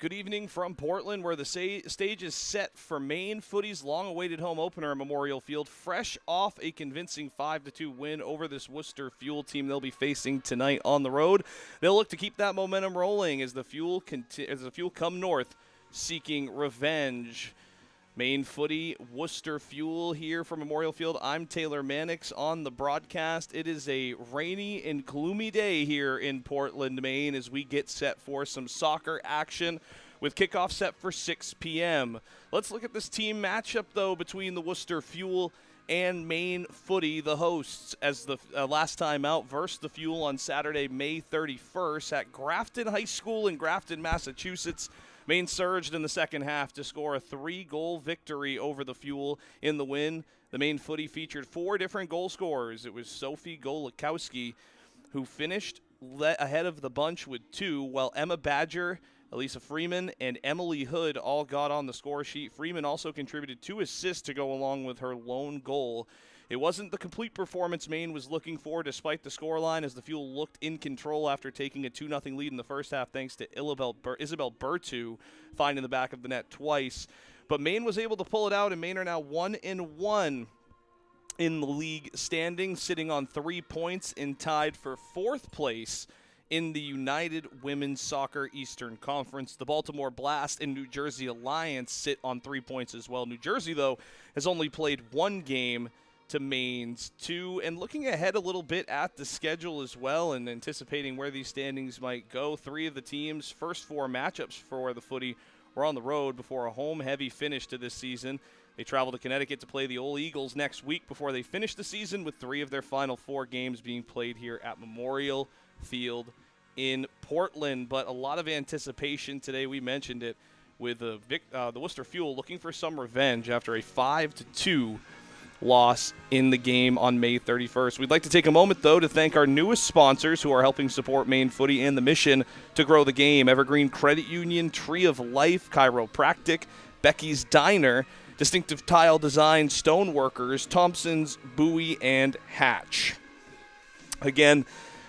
Good evening from Portland, where the stage is set for Maine Footy's long-awaited home opener at Memorial Field, fresh off a convincing 5-2 win over this Worcester Fuel team they'll be facing tonight on the road. They'll look to keep that momentum rolling as the Fuel come north, seeking revenge. Maine Footy, Worcester Fuel here from Memorial Field. I'm Taylor Mannix on the broadcast. It is a rainy and gloomy day here in Portland, Maine, as we get set for some soccer action with kickoff set for 6 p.m. Let's look at this team matchup, though, between the Worcester Fuel and Maine Footy, the hosts, as the last time out versus the Fuel on Saturday, May 31st at Grafton High School in Grafton, Massachusetts. Maine surged in the second half to score a 3-goal victory over the Fuel in the win. The Maine Footy featured 4 different goal scorers. It was Sophie Golikowski, who finished ahead of the bunch with 2, while Emma Badger, Elisa Freeman, and Emily Hood all got on the score sheet. Freeman also contributed 2 assists to go along with her lone goal. It wasn't the complete performance Maine was looking for despite the scoreline, as the Fuel looked in control after taking a 2-0 lead in the first half thanks to Isabel Bertu finding the back of the net twice. But Maine was able to pull it out, and Maine are now 1-1 in the league standing, sitting on 3 points and tied for 4th place in the United Women's Soccer Eastern Conference. The Baltimore Blast and New Jersey Alliance sit on 3 points as well. New Jersey, though, has only played 1 game to Maine's 2, and looking ahead a little bit at the schedule as well and anticipating where these standings might go. 3 of the team's first 4 matchups for the Footy were on the road before a home-heavy finish to this season. They travel to Connecticut to play the Ole Eagles next week before they finish the season, with 3 of their final 4 games being played here at Memorial Field in Portland. But a lot of anticipation today. We mentioned it with the Worcester Fuel looking for some revenge after a 5-2 loss in the game on May 31st. We'd like to take a moment, though, to thank our newest sponsors who are helping support Maine Footy and the mission to grow the game: Evergreen Credit Union, Tree of Life, Chiropractic, Becky's Diner, Distinctive Tile Design, Stoneworkers, Thompson's Bowie, and Hatch. Again,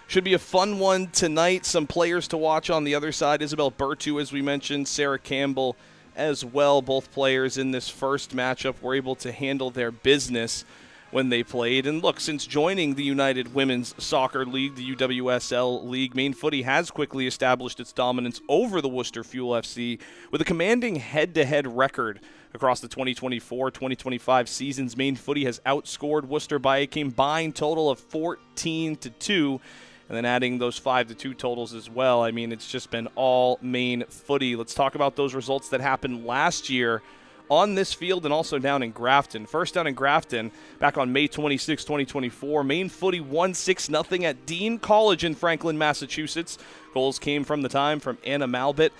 should be a fun one tonight. Some players to watch on the other side: Isabel Bertu, as we mentioned, Sarah Campbell as well. Both players in this first matchup were able to handle their business when they played. And look, since joining the United Women's Soccer League, the UWSL League, Maine Footy has quickly established its dominance over the Worcester Fuel FC with a commanding head-to-head record across the 2024-2025 seasons. Maine Footy has outscored Worcester by a combined total of 14-2. And then adding those 5-2 totals as well. I mean, it's just been all Maine Footy. Let's talk about those results that happened last year on this field and also down in Grafton. First, down in Grafton, back on May 26, 2024, Maine Footy won 6-0 at Dean College in Franklin, Massachusetts. Goals came from Anna Malbit,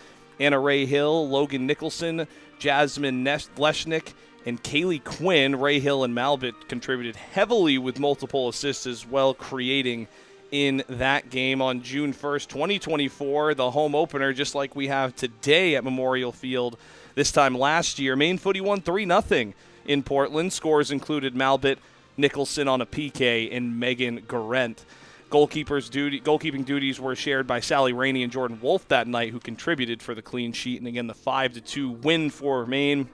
Anna Ray Hill, Logan Nicholson, Jasmine Leshnick, and Kaylee Quinn. Ray Hill and Malbit contributed heavily with multiple assists as well, creating in that game. On June 1st, 2024, the home opener, just like we have today at Memorial Field. This time last year, Maine Footy won 3-0 in Portland. Scores included Malbit, Nicholson on a PK, and Megan Garrent. Goalkeeping duties were shared by Sally Rainey and Jordan Wolf that night, who contributed for the clean sheet. And again, the 5-2 win for Maine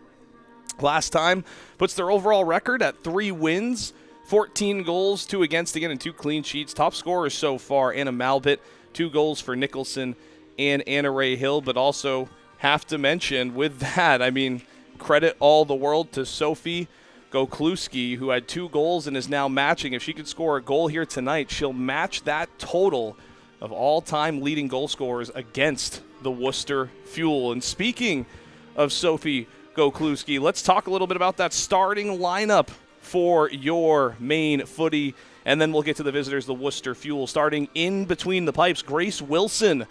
last time puts their overall record at 3 wins, 14 goals, 2 against, again, and 2 clean sheets. Top scorers so far: Anna Malbit, 2 goals for Nicholson and Anna Ray Hill. But also have to mention with that, I mean, credit all the world to Sophie Golikowski, who had 2 goals and is now matching. If she could score a goal here tonight, she'll match that total of all-time leading goal scorers against the Worcester Fuel. And speaking of Sophie Golikowski, let's talk a little bit about that starting lineup for your Maine Footy, and then we'll get to the visitors, the Worcester Fuel. Starting in between the pipes, Grace Wilson.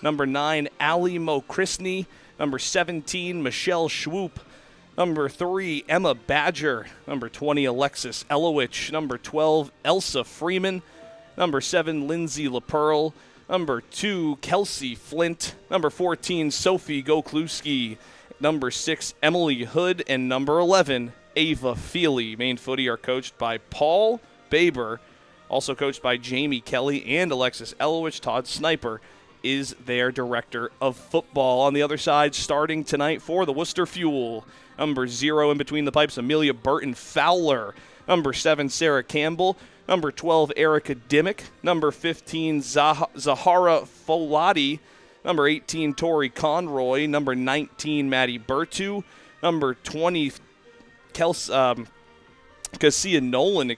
Number 9, Allie Mokrisny. Number 17, Michelle Schwoop. Number 3, Emma Badger. Number 20, Alexis Elowich. Number 12, Elsa Freeman. Number 7, Lindsay LaPearl. Number 2, Kelsey Flint. Number 14, Sophie Golikowski. Number 6, Emily Hood. And number 11, Ava Feely. Maine Footy are coached by Paul Baber, also coached by Jamie Kelly and Alexis Elowich, Todd Sniper, is their director of football. On the other side, starting tonight for the Worcester Fuel, number 0 in between the pipes, Amelia Burton Fowler. Number 7, Sarah Campbell. Number 12, Erica Dimmick. Number 15, Zahara Folati. Number 18, Tori Conroy. Number 19, Maddie Bertu. Number 20, Cassia Nolan,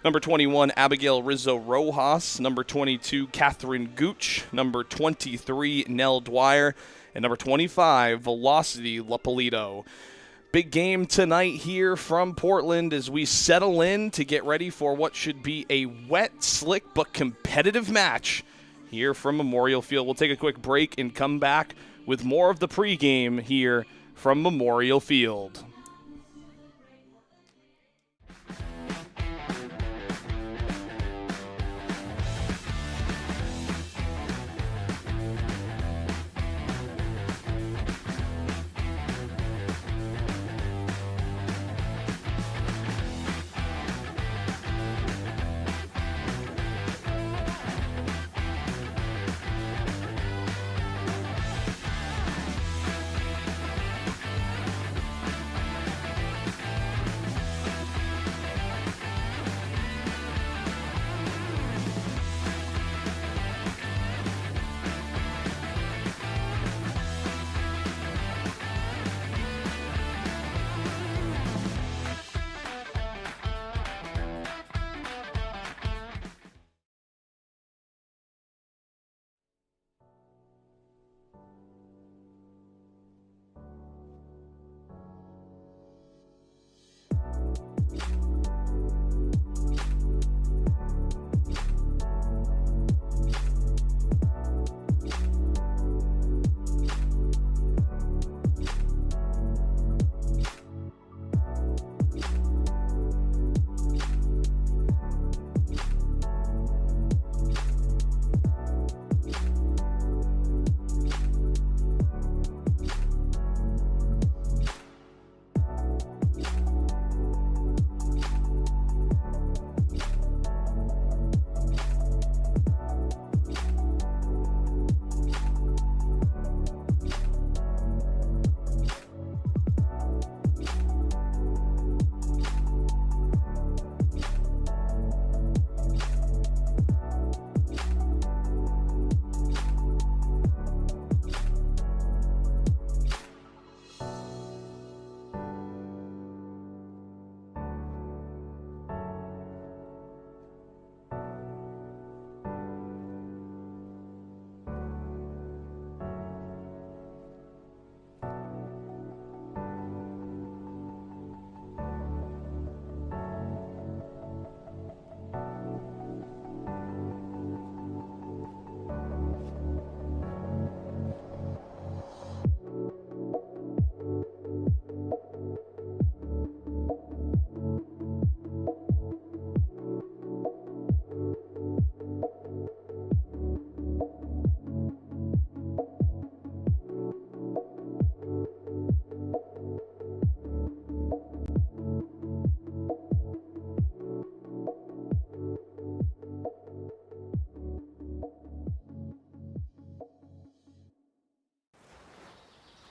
Number 21, Abigail Rizzo Rojas. Number 22, Catherine Gooch. Number 23, Nell Dwyer. And number 25, Velocity Lapolito. Big game tonight here from Portland as we settle in to get ready for what should be a wet, slick, but competitive match here from Memorial Field. We'll take a quick break and come back with more of the pregame here from Memorial Field.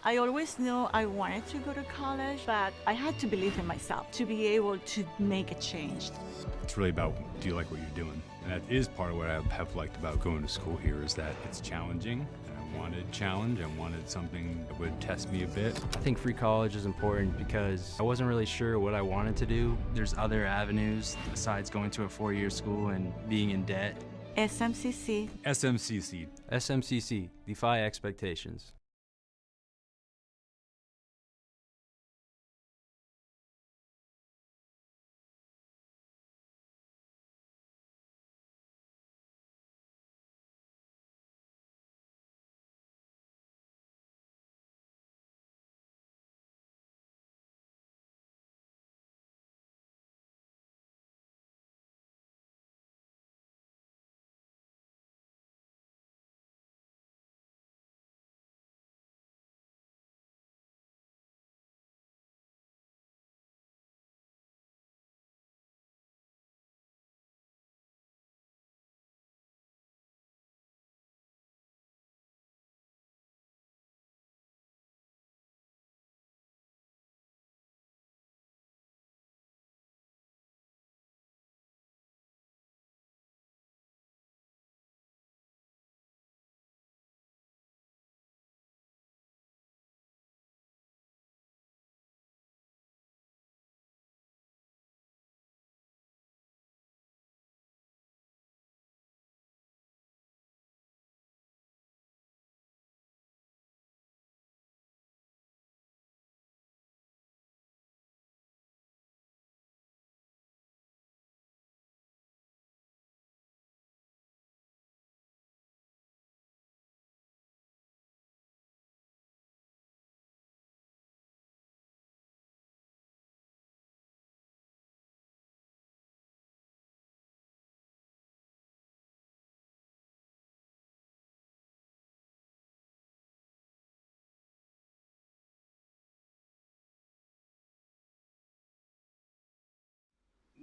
I always knew I wanted to go to college, but I had to believe in myself to be able to make a change. It's really about, do you like what you're doing? And that is part of what I have liked about going to school here, is that it's challenging. And I wanted challenge. I wanted something that would test me a bit. I think free college is important because I wasn't really sure what I wanted to do. There's other avenues besides going to a 4-year school and being in debt. SMCC. SMCC. SMCC, defy expectations.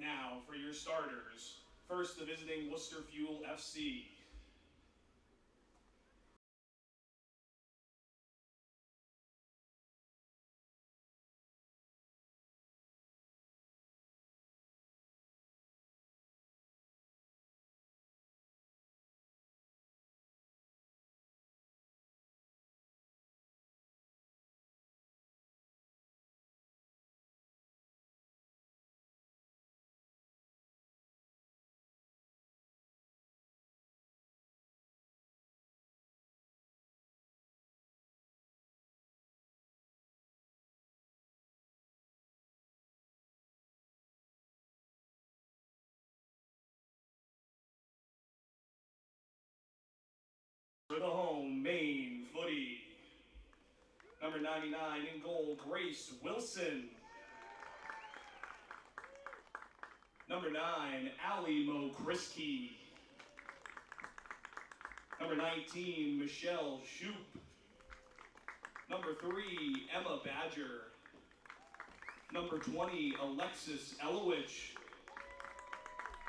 Now for your starters. First, the visiting Worcester Fuel FC. For the home, Maine Footy. Number 99 in goal, Grace Wilson. Number 9, Ali Mokriski. Number 19, Michelle Shoup. Number 3, Emma Badger. Number 20, Alexis Elowich.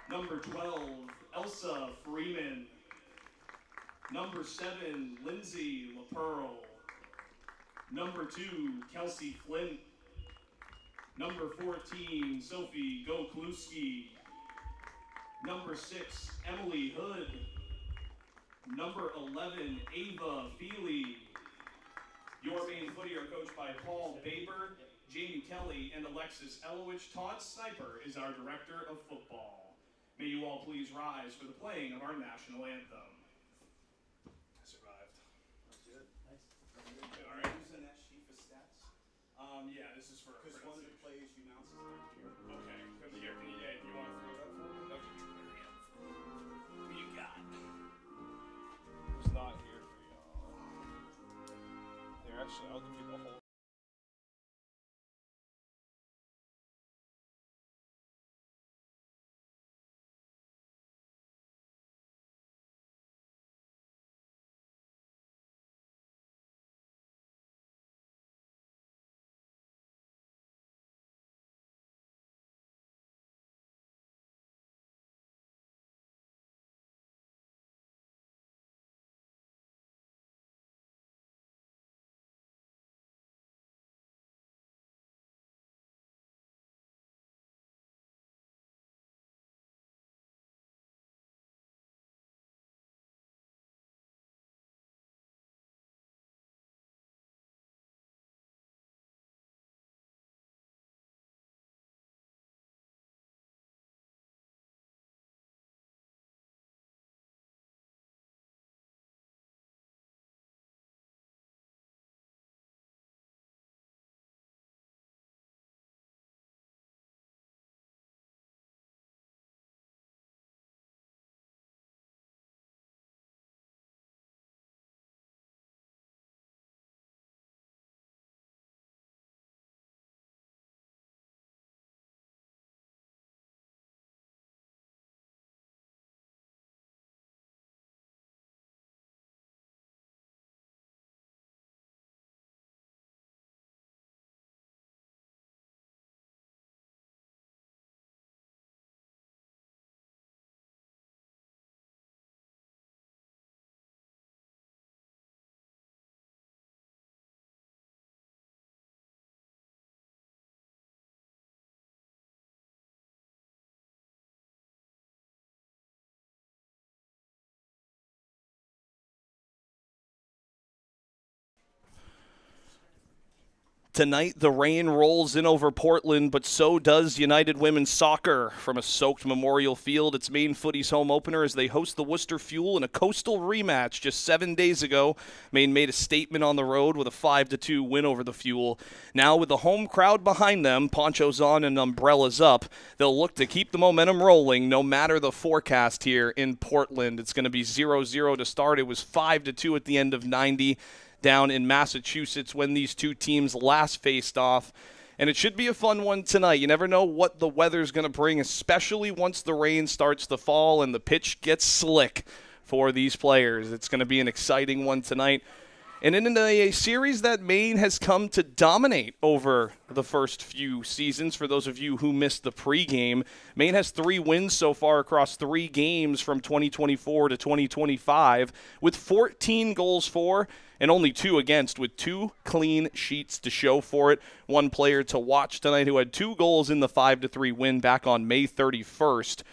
Number 12, Elsa Freeman. Number 7, Lindsay LaPearl. Number 2, Kelsey Flint. Number 14, Sophie Gokluski. Number 6, Emily Hood. Number 11, Ava Feely. Your Maine Footy are coached by Paul Baber, Jamie Kelly, and Alexis Elowich. Todd Sniper is our director of football. May you all please rise for the playing of our national anthem. I survived. That's good. Nice. Good. All right. Using that sheet for stats? Yeah, this is for. Because one of the plays you announced is not here. Okay. Come here. Can you, yeah, you want to throw that for me? Who you got? Who's not here for y'all? Here, actually, I'll give you the whole. Tonight, the rain rolls in over Portland, but so does United Women's Soccer. From a soaked Memorial Field, it's Maine Footy's home opener as they host the Worcester Fuel in a coastal rematch. Just 7 days ago, Maine made a statement on the road with a 5-2 win over the Fuel. Now, with the home crowd behind them, ponchos on and umbrellas up, they'll look to keep the momentum rolling no matter the forecast here in Portland. It's going to be 0-0 to start. It was 5-2 at the end of 90. Down in Massachusetts when these two teams last faced off. And it should be a fun one tonight. You never know what the weather's going to bring, especially once the rain starts to fall and the pitch gets slick for these players. It's going to be an exciting one tonight. And in a series that Maine has come to dominate over the first few seasons, for those of you who missed the pregame, Maine has 3 wins so far across 3 games from 2024 to 2025, with 14 goals for and only 2 against, with 2 clean sheets to show for it. One player to watch tonight who had 2 goals in the 5-3 win back on May 31st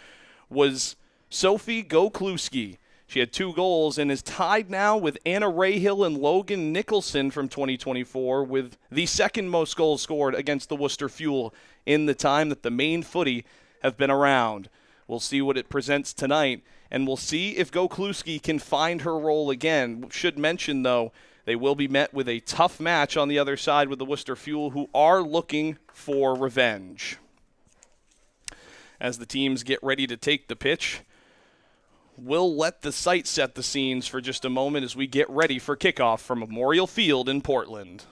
was Sophie Gokluski. She had 2 goals and is tied now with Anna Rahill and Logan Nicholson from 2024 with the second most goals scored against the Worcester Fuel in the time that the Maine Footy have been around. We'll see what it presents tonight, and we'll see if Gokluski can find her role again. Should mention, though, they will be met with a tough match on the other side with the Worcester Fuel, who are looking for revenge. As the teams get ready to take the pitch, we'll let the site set the scenes for just a moment as we get ready for kickoff from Memorial Field in Portland.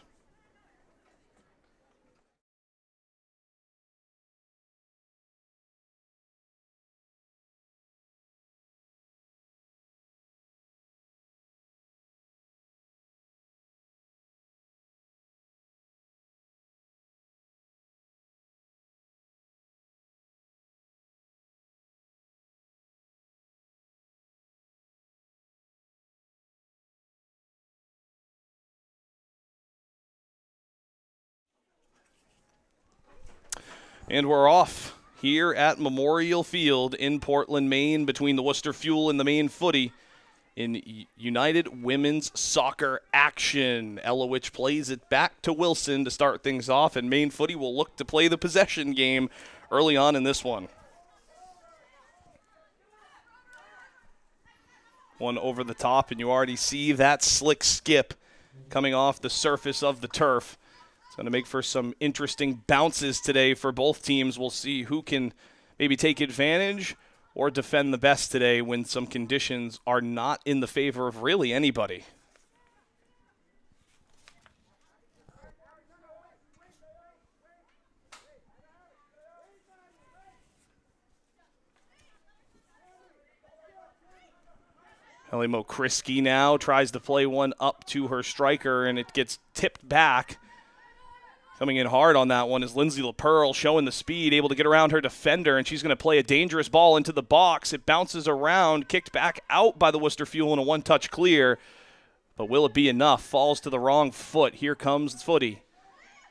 And we're off here at Memorial Field in Portland, Maine, between the Worcester Fuel and the Maine Footy in United Women's Soccer action. Elowich plays it back to Wilson to start things off, and Maine Footy will look to play the possession game early on in this one. One over the top, and you already see that slick skip coming off the surface of the turf. Going to make for some interesting bounces today for both teams. We'll see who can maybe take advantage or defend the best today when some conditions are not in the favor of really anybody. Ellie Mokriski now tries to play one up to her striker, and it gets tipped back. Coming in hard on that one is Lindsay LaPearl, showing the speed, able to get around her defender, and she's going to play a dangerous ball into the box. It bounces around, kicked back out by the Worcester Fuel in a one-touch clear. But will it be enough? Falls to the wrong foot. Here comes Footy.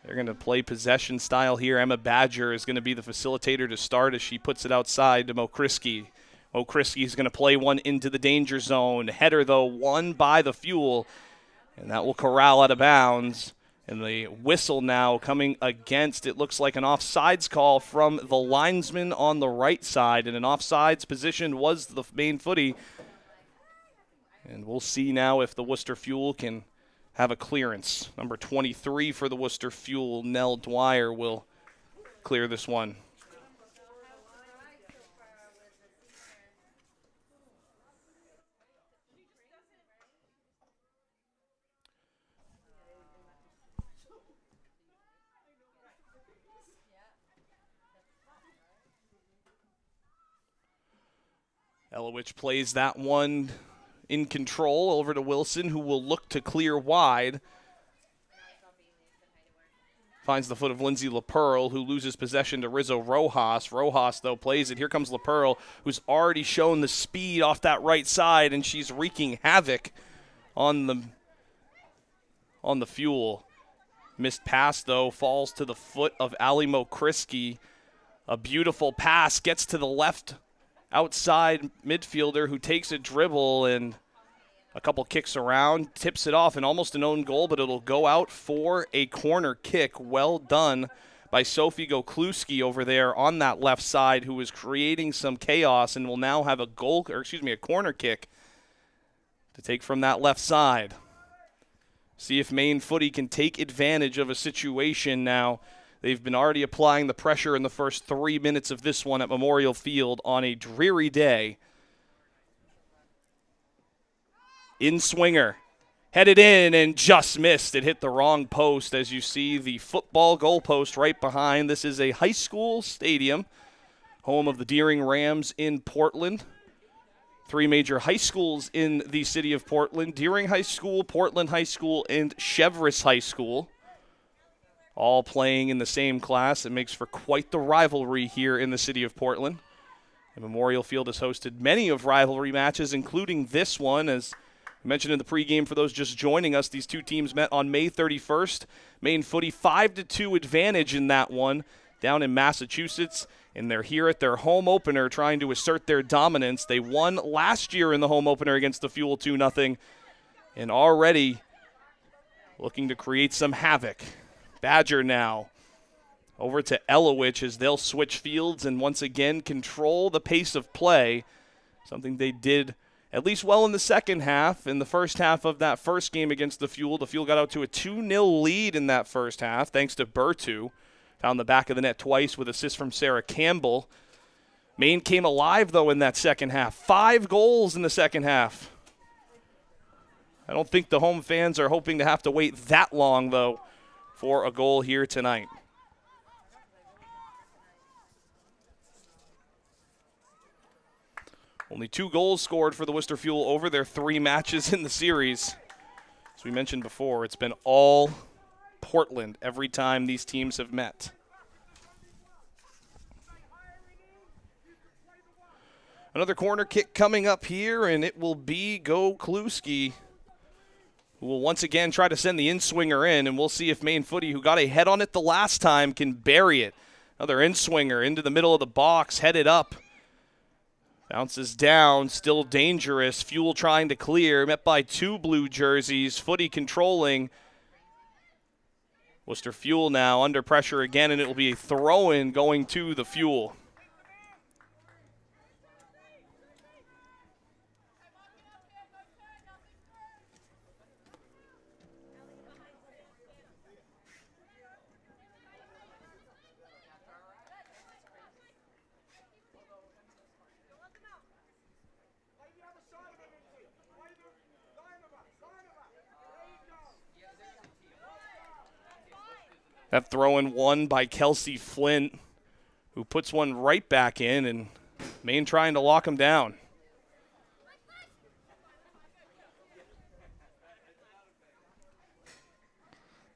They're going to play possession style here. Emma Badger is going to be the facilitator to start as she puts it outside to Mokriski. Mokriski is going to play one into the danger zone. Header, though, won by the Fuel, and that will corral out of bounds. And the whistle now coming against, it looks like an offsides call from the linesman on the right side. And an offsides position was the Maine Footy. And we'll see now if the Worcester Fuel can have a clearance. Number 23 for the Worcester Fuel, Nell Dwyer, will clear this one. Elowich plays that one in control over to Wilson, who will look to clear wide. Finds the foot of Lindsay LaPearl, who loses possession to Rizzo Rojas. Rojas, though, plays it. Here comes LaPearl, who's already shown the speed off that right side, and she's wreaking havoc on the Fuel. Missed pass, though, falls to the foot of Ali Mokriski. A beautiful pass gets to the left outside midfielder, who takes a dribble and a couple kicks around, tips it off, and almost an own goal, but it'll go out for a corner kick. Well done by Sophie Gokluski over there on that left side, who is creating some chaos and will now have a corner kick to take from that left side. See if Maine Footy can take advantage of a situation now. They've been already applying the pressure in the first 3 minutes of this one at Memorial Field on a dreary day. In swinger, headed in and just missed. It hit the wrong post, as you see the football goalpost right behind. This is a high school stadium, home of the Deering Rams in Portland. three major high schools in the city of Portland: Deering High School, Portland High School, and Cheverus High School. All playing in the same class. It makes for quite the rivalry here in the city of Portland. And Memorial Field has hosted many of rivalry matches, including this one. As I mentioned in the pregame, for those just joining us, these two teams met on May 31st. Maine Footy 5-2 advantage in that one down in Massachusetts. And they're here at their home opener trying to assert their dominance. They won last year in the home opener against the Fuel 2-0. And already looking to create some havoc. Badger now over to Elowich as they'll switch fields and once again control the pace of play, something they did at least well in the second half. In the first half of that first game against the Fuel got out to a 2-0 lead in that first half thanks to Bertu. Found the back of the net twice with assists from Sarah Campbell. Maine came alive, though, in that second half. 5 goals in the second half. I don't think the home fans are hoping to have to wait that long, though, for a goal here tonight. Only 2 goals scored for the Worcester Fuel over their 3 matches in the series. As we mentioned before, it's been all Portland every time these teams have met. Another corner kick coming up here, and it will be Go Kluski, who will once again try to send the in-swinger in, and we'll see if Maine Footy, who got a head on it the last time, can bury it. Another in-swinger into the middle of the box, headed up. Bounces down, still dangerous. Fuel trying to clear, met by 2 blue jerseys. Footy controlling. Worcester Fuel now under pressure again, and it will be a throw-in going to the Fuel. That throw-in won by Kelsey Flint, who puts one right back in, and Maine trying to lock him down.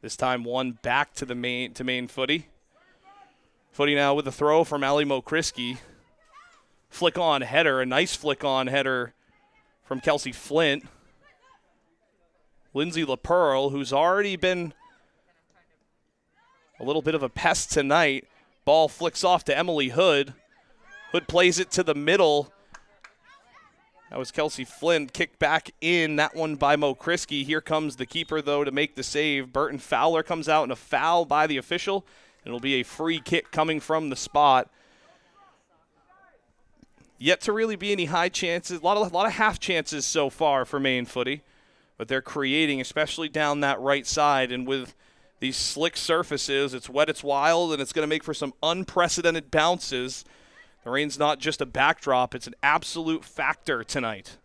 This time one back to Maine Footy. Footy now with a throw from Ali Mokriski. Flick-on header, a nice flick-on header from Kelsey Flint. Lindsay LaPearl, who's already been a little bit of a pest tonight. Ball flicks off to Emily Hood. Hood plays it to the middle. That was Kelsey Flynn. Kicked back in. That one by Mokriski. Here comes the keeper, though, to make the save. Burton Fowler comes out and a foul by the official. And it'll be a free kick coming from the spot. Yet to really be any high chances. A lot of half chances so far for Maine Footy. But they're creating, especially down that right side. And with these slick surfaces, it's wet, it's wild, and it's going to make for some unprecedented bounces. The rain's not just a backdrop, it's an absolute factor tonight.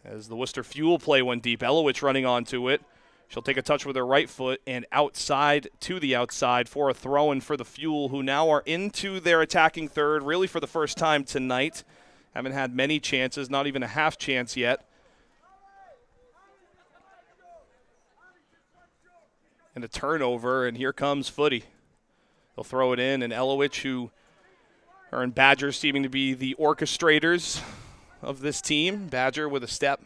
As the Worcester Fuel play one deep, Elowich running onto it. She'll take a touch with her right foot and outside to the outside for a throw-in for the Fuel, who now are into their attacking third, really for the first time tonight. Haven't had many chances, not even a half chance yet. And a turnover, and here comes Footy. They'll throw it in, and Elowich, who are in Badger seeming to be the orchestrators of this team. Badger with a step,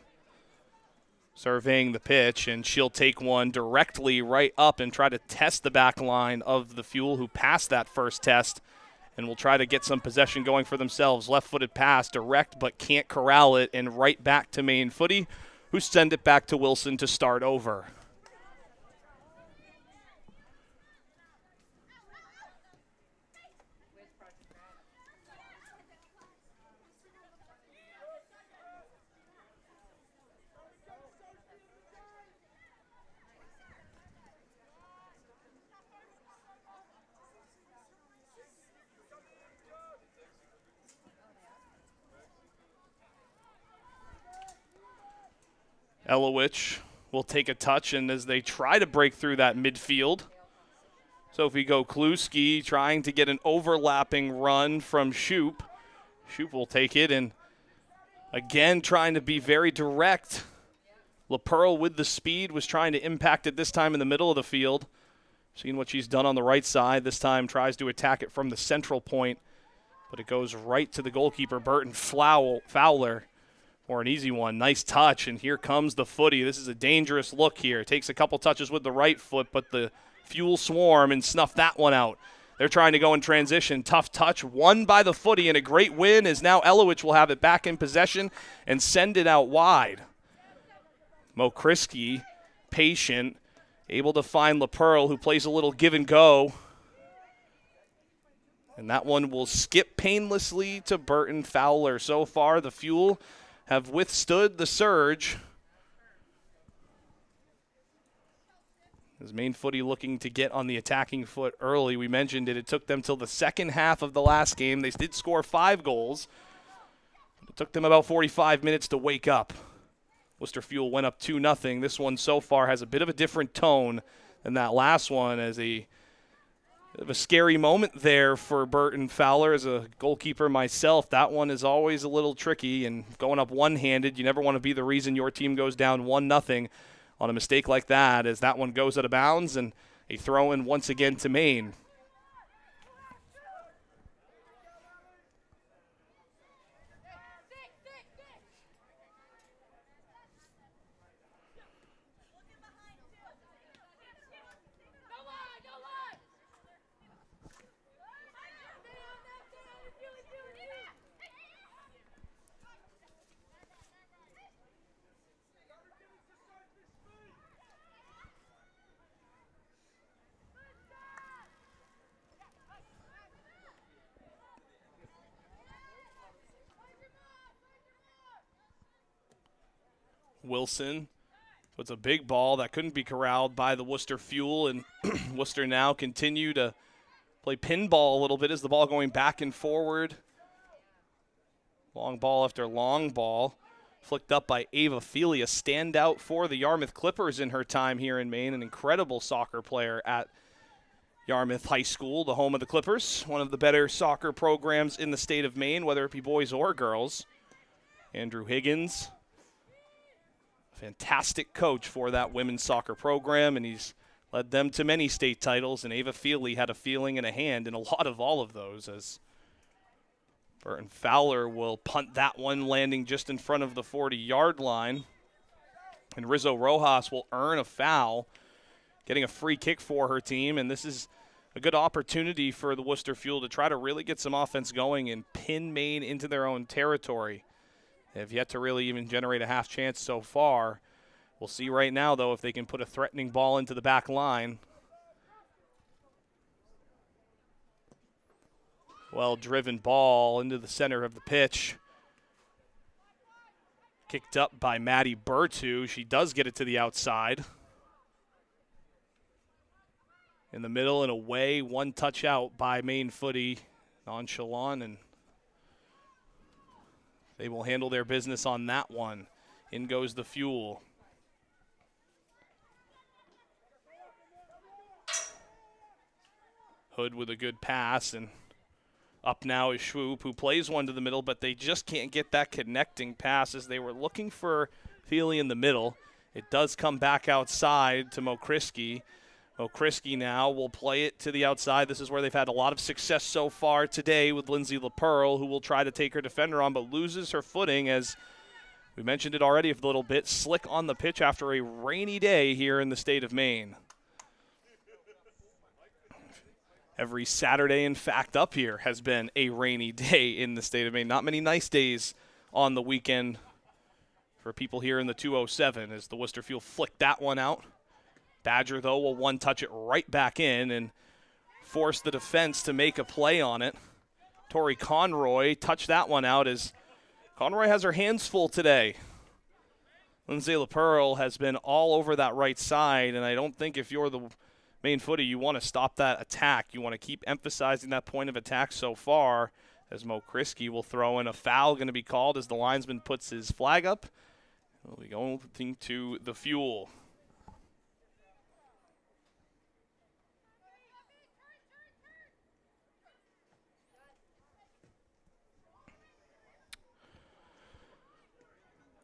surveying the pitch, and she'll take one directly right up and try to test the back line of the Fuel, who passed that first test, and will try to get some possession going for themselves. Left-footed pass, direct, but can't corral it, and right back to Maine Footy, who send it back to Wilson to start over. Elowich will take a touch, and as they try to break through that midfield, Sophie Go-Kluski trying to get an overlapping run from Shoup. Shoup will take it, and Again, trying to be very direct. LaPearl with the speed was trying to impact it this time in the middle of the field. Seeing what she's done on the right side. This time tries to attack it from the central point, but it goes right to the goalkeeper, Burton Fowler, for an easy one. Nice touch, and here comes the Footy. This is a dangerous look here. Takes a couple touches with the right foot, but the Fuel swarm and snuff that one out. They're trying to go in transition. Tough touch, won by the Footy, and a great win as now Elowich will have it back in possession and send it out wide. Mokriski, patient, able to find LaPearl, who plays a little give and go. And that one will skip painlessly to Burton Fowler. So far, the Fuel have withstood the surge. As Maine Footy looking to get on the attacking foot early. We mentioned it. It took them till the second half of the last game. They did score 5 goals. It took them about 45 minutes to wake up. Worcester Fuel went up 2-0. This one so far has a bit of a different tone than that last one, as a bit of a scary moment there for Burton Fowler. As a goalkeeper myself, that one is always a little tricky, and going up one-handed, you never want to be the reason your team goes down 1-0 on a mistake like that, as that one goes out of bounds, and a throw-in once again to Maine. Wilson puts a big ball that couldn't be corralled by the Worcester Fuel, and Worcester now continue to play pinball a little bit as the ball going back and forward. Long ball after long ball. Flicked up by Ava Feely, a standout for the Yarmouth Clippers in her time here in Maine, an incredible soccer player at Yarmouth High School, the home of the Clippers, one of the better soccer programs in the state of Maine, whether it be boys or girls. Andrew Higgins, fantastic coach for that women's soccer program, and he's led them to many state titles, and Ava Feely had a feeling and a hand in a lot of all of those, as Burton Fowler will punt that one, landing just in front of the 40-yard line. And Rizzo Rojas will earn a foul, getting a free kick for her team, and this is a good opportunity for the Worcester Fuel to try to really get some offense going and pin Maine into their own territory. They have yet to really even generate a half chance so far. We'll see right now, though, if they can put a threatening ball into the back line. Well-driven ball into the center of the pitch. Kicked up by Maddie Bertu. She does get it to the outside. In the middle and away, one touch out by Maine Footy. Nonchalant, and they will handle their business on that one. In goes the Fuel. Hood with a good pass, and up now is Schwoop, who plays one to the middle, but they just can't get that connecting pass as they were looking for Feely in the middle. It does come back outside to Mokriski. Mokriski now will play it to the outside. This is where they've had a lot of success so far today with Lindsay LaPearl, who will try to take her defender on, but loses her footing, as we mentioned it already a little bit. Slick on the pitch after a rainy day here in the state of Maine. Every Saturday, in fact, up here has been a rainy day in the state of Maine. Not many nice days on the weekend for people here in the 207 as the Worcester Fuel flicked that one out. Badger, though, will one-touch it right back in and force the defense to make a play on it. Tori Conroy touched that one out as Conroy has her hands full today. Lindsay LaPearl has been all over that right side, and I don't think if you're the Maine Footy, you want to stop that attack. You want to keep emphasizing that point of attack so far, as Mokriski will throw in a foul going to be called as the linesman puts his flag up. We'll be going to the Fuel.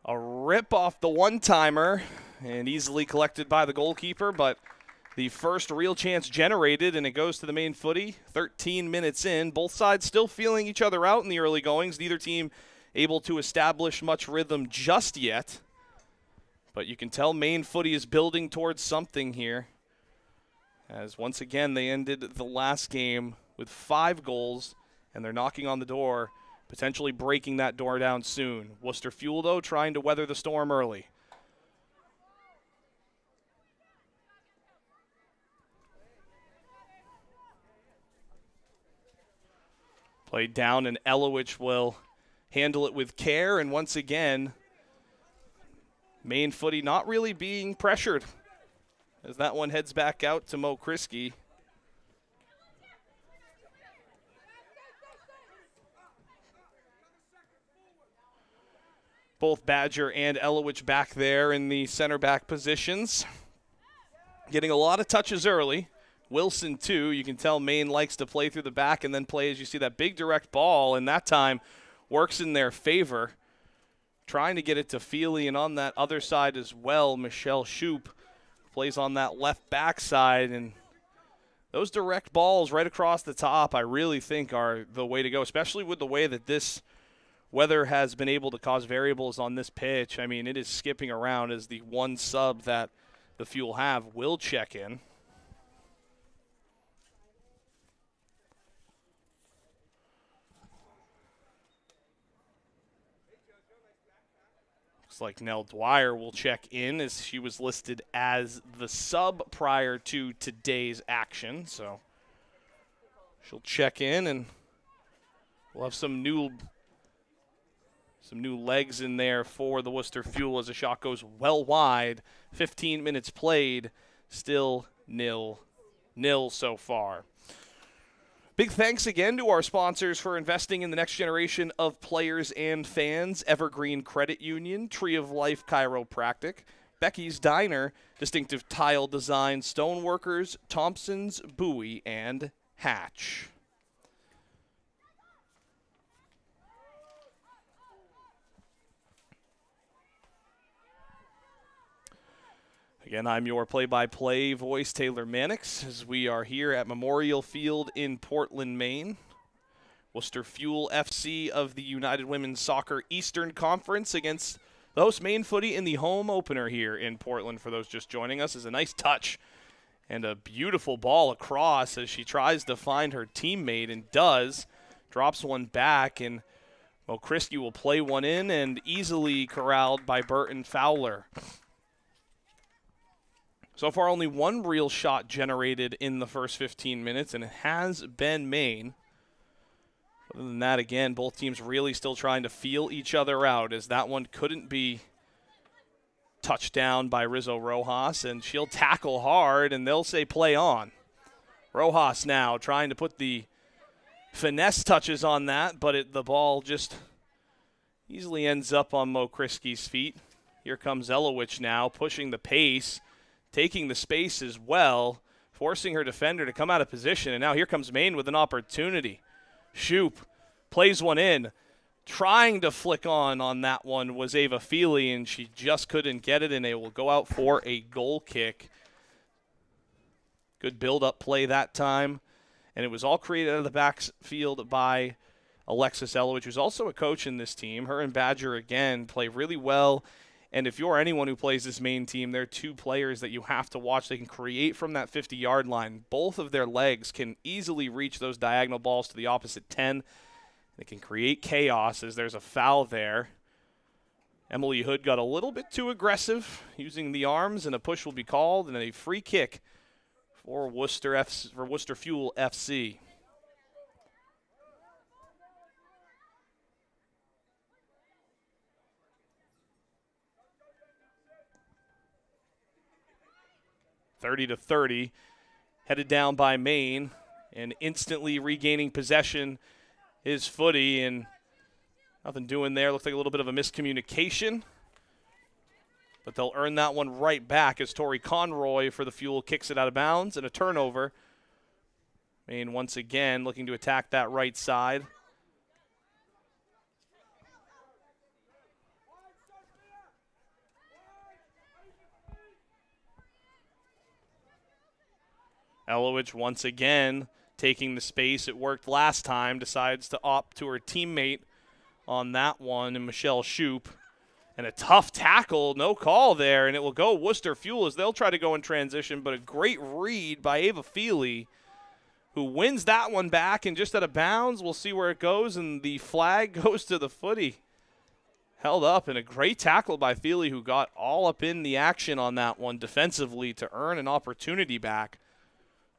A rip off the one-timer and easily collected by the goalkeeper, but the first real chance generated, and it goes to the Maine Footy. 13 minutes in. Both sides still feeling each other out in the early goings. Neither team able to establish much rhythm just yet. But you can tell Maine Footy is building towards something here, as once again they ended the last game with 5 goals, and they're knocking on the door, potentially breaking that door down soon. Worcester Fuel, though, trying to weather the storm early. Played down, and Elowich will handle it with care, and once again, Maine Footy not really being pressured as that one heads back out to Mo Kriski. Both Badger and Elowich back there in the center back positions. Getting a lot of touches early. Wilson, too. You can tell Maine likes to play through the back and then play as you see that big direct ball, and that time works in their favor. Trying to get it to Feely, and on that other side as well, Michelle Shoup plays on that left backside, and those direct balls right across the top I really think are the way to go, especially with the way that this weather has been able to cause variables on this pitch. I mean, it is skipping around as the one sub that the Fuel have will check in. Looks like Nell Dwyer will check in, as she was listed as the sub prior to today's action. So she'll check in, and we'll have some new legs in there for the Worcester Fuel as the shot goes well wide. 15 minutes played, still 0-0 so far. Big thanks again to our sponsors for investing in the next generation of players and fans: Evergreen Credit Union, Tree of Life Chiropractic, Becky's Diner, Distinctive Tile Design, Stoneworkers, Thompson's, Bowie, and Hatch. Again, I'm your play-by-play voice, Taylor Mannix, as we are here at Memorial Field in Portland, Maine. Worcester Fuel FC of the United Women's Soccer Eastern Conference against the host Maine Footy in the home opener here in Portland. For those just joining us, is a nice touch and a beautiful ball across as she tries to find her teammate and does. Drops one back, and Mo Kriski will play one in and easily corralled by Burton Fowler. So far, only one real shot generated in the first 15 minutes, and it has been Maine. Other than that, again, both teams really still trying to feel each other out, as that one couldn't be touched down by Rizzo Rojas, and she'll tackle hard, and they'll say play on. Rojas now trying to put the finesse touches on that, but the ball just easily ends up on Mo Kriski's feet. Here comes Elowich now, pushing the pace, taking the space as well, forcing her defender to come out of position. And now here comes Maine with an opportunity. Shoup plays one in. Trying to flick on that one was Ava Feely, and she just couldn't get it, and they will go out for a goal kick. Good build-up play that time, and it was all created out of the backfield by Alexis Elowich, who's also a coach in this team. Her and Badger, again, play really well. And if you're anyone who plays this Maine team, there are 2 players that you have to watch. They can create from that 50-yard line. Both of their legs can easily reach those diagonal balls to the opposite 10. They can create chaos as there's a foul there. Emily Hood got a little bit too aggressive using the arms, and a push will be called, and a free kick for Worcester Fuel FC. (30-30), headed down by Maine, and instantly regaining possession is Footy, and nothing doing there. Looks like a little bit of a miscommunication, but they'll earn that one right back as Tori Conroy for the Fuel kicks it out of bounds, and a turnover. Maine once again looking to attack that right side. Elowich once again taking the space. It worked last time. Decides to opt to her teammate on that one, and Michelle Shoup. And a tough tackle, no call there, and it will go Worcester Fuel as they'll try to go in transition, but a great read by Ava Feely, who wins that one back and just out of bounds. We'll see where it goes, and the flag goes to the footy. Held up, and a great tackle by Feely, who got all up in the action on that one defensively to earn an opportunity back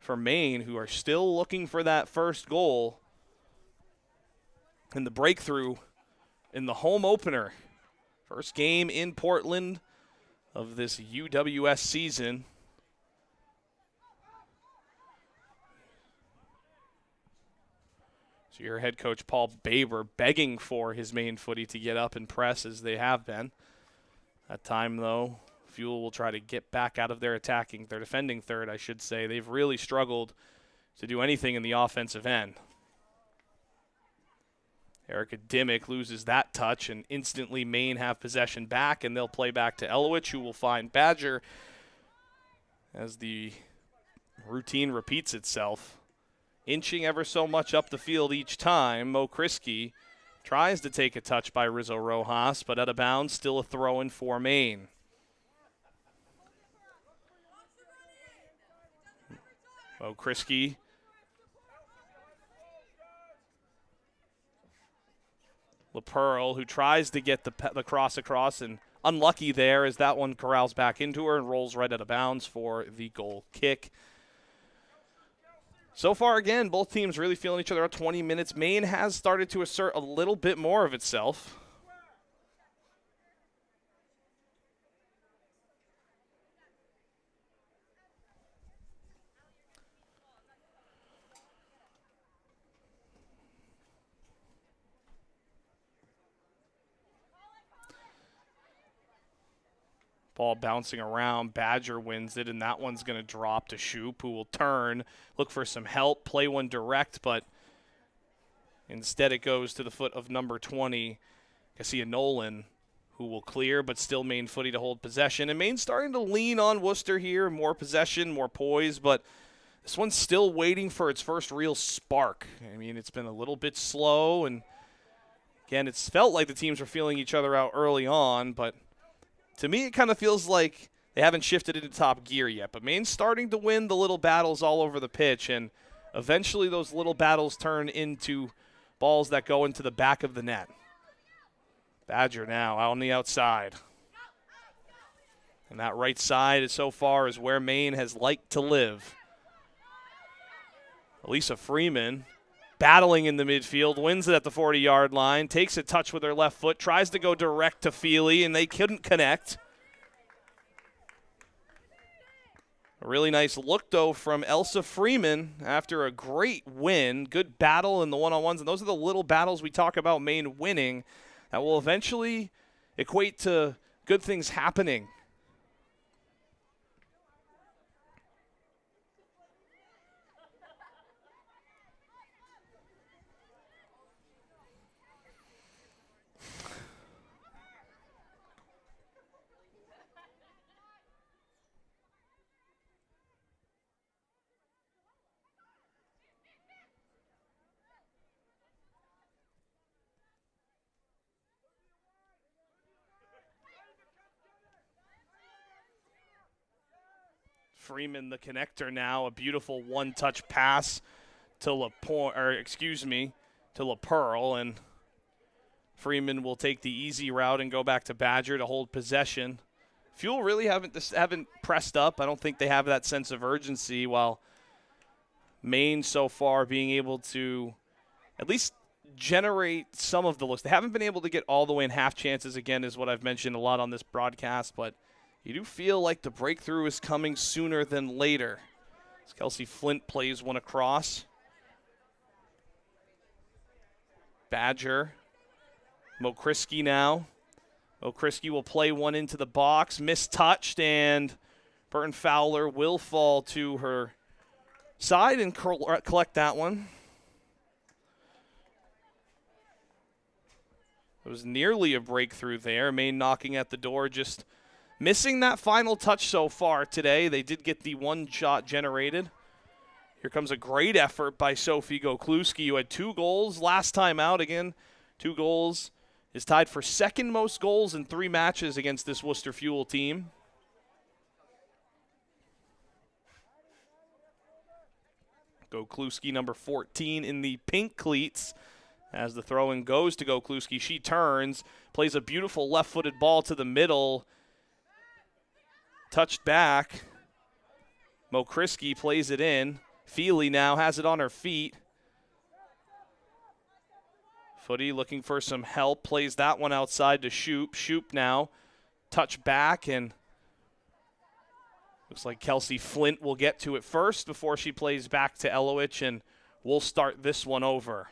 for Maine, who are still looking for that first goal and the breakthrough in the home opener. First game in Portland of this UWS season. So your head coach, Paul Baber, begging for his Maine footy to get up and press as they have been. That time, though, Fuel will try to get back out of their defending third, I should say. They've really struggled to do anything in the offensive end. Erica Dimmick loses that touch, and instantly Maine have possession back, and they'll play back to Elowich, who will find Badger as the routine repeats itself. Inching ever so much up the field each time, Mo Kriski tries to take a touch by Rizzo Rojas, but out of bounds, still a throw-in for Maine. Mo Kriski LaPearl, who tries to get the cross across, and unlucky there as that one corrals back into her and rolls right out of bounds for the goal kick. So far, again, both teams really feeling each other out. 20 minutes. Maine has started to assert a little bit more of itself. Ball bouncing around. Badger wins it, and that one's going to drop to Shoup, who will turn, look for some help, play one direct, but instead it goes to the foot of number 20, Cassia Nolan, who will clear, but still Maine footy to hold possession. And Maine's starting to lean on Worcester here, more possession, more poise, but this one's still waiting for its first real spark. I mean, it's been a little bit slow, and again, it's felt like the teams were feeling each other out early on, but to me, it kind of feels like they haven't shifted into top gear yet. But Maine's starting to win the little battles all over the pitch, and eventually those little battles turn into balls that go into the back of the net. Badger now out on the outside. And that right side is so far is where Maine has liked to live. Elisa Freeman battling in the midfield, wins it at the 40-yard line, takes a touch with her left foot, tries to go direct to Feely, and they couldn't connect. A really nice look, though, from Elsa Freeman after a great win. Good battle in the one-on-ones, and those are the little battles we talk about Maine winning that will eventually equate to good things happening. Freeman, the connector now, a beautiful one-touch pass to LaPearl, and Freeman will take the easy route and go back to Badger to hold possession. Fuel really haven't pressed up. I don't think they have that sense of urgency, while Maine so far being able to at least generate some of the looks. They haven't been able to get all the way in half chances, again, is what I've mentioned a lot on this broadcast, but you do feel like the breakthrough is coming sooner than later. As Kelsey Flint plays one across. Badger. Mo Kriski now. Mo Kriski will play one into the box. Mistouched, and Burton Fowler will fall to her side and collect that one. It was nearly a breakthrough there. Maine knocking at the door, just missing that final touch so far today. They did get the one shot generated. Here comes a great effort by Sophie Gokluski, who had 2 goals last time out. Again, 2 goals. Is tied for second most goals in 3 matches against this Worcester Fuel team. Gokluski, number 14 in the pink cleats. As the throw-in goes to Gokluski, she turns, plays a beautiful left-footed ball to the middle. Touched back. Mokriski plays it in. Feely now has it on her feet. Footy looking for some help, plays that one outside to Shoop. Shoop now, touch back, and looks like Kelsey Flint will get to it first before she plays back to Elowich, and we'll start this one over.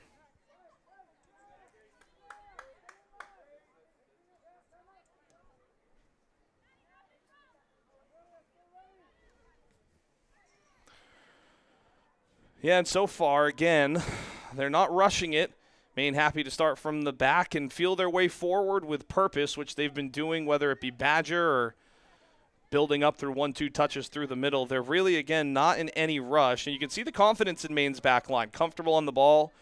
Yeah, and so far, again, they're not rushing it. Maine happy to start from the back and feel their way forward with purpose, which they've been doing, whether it be Badger or building up through 1-2 touches through the middle. They're really, again, not in any rush. And you can see the confidence in Maine's back line. Comfortable on the ball,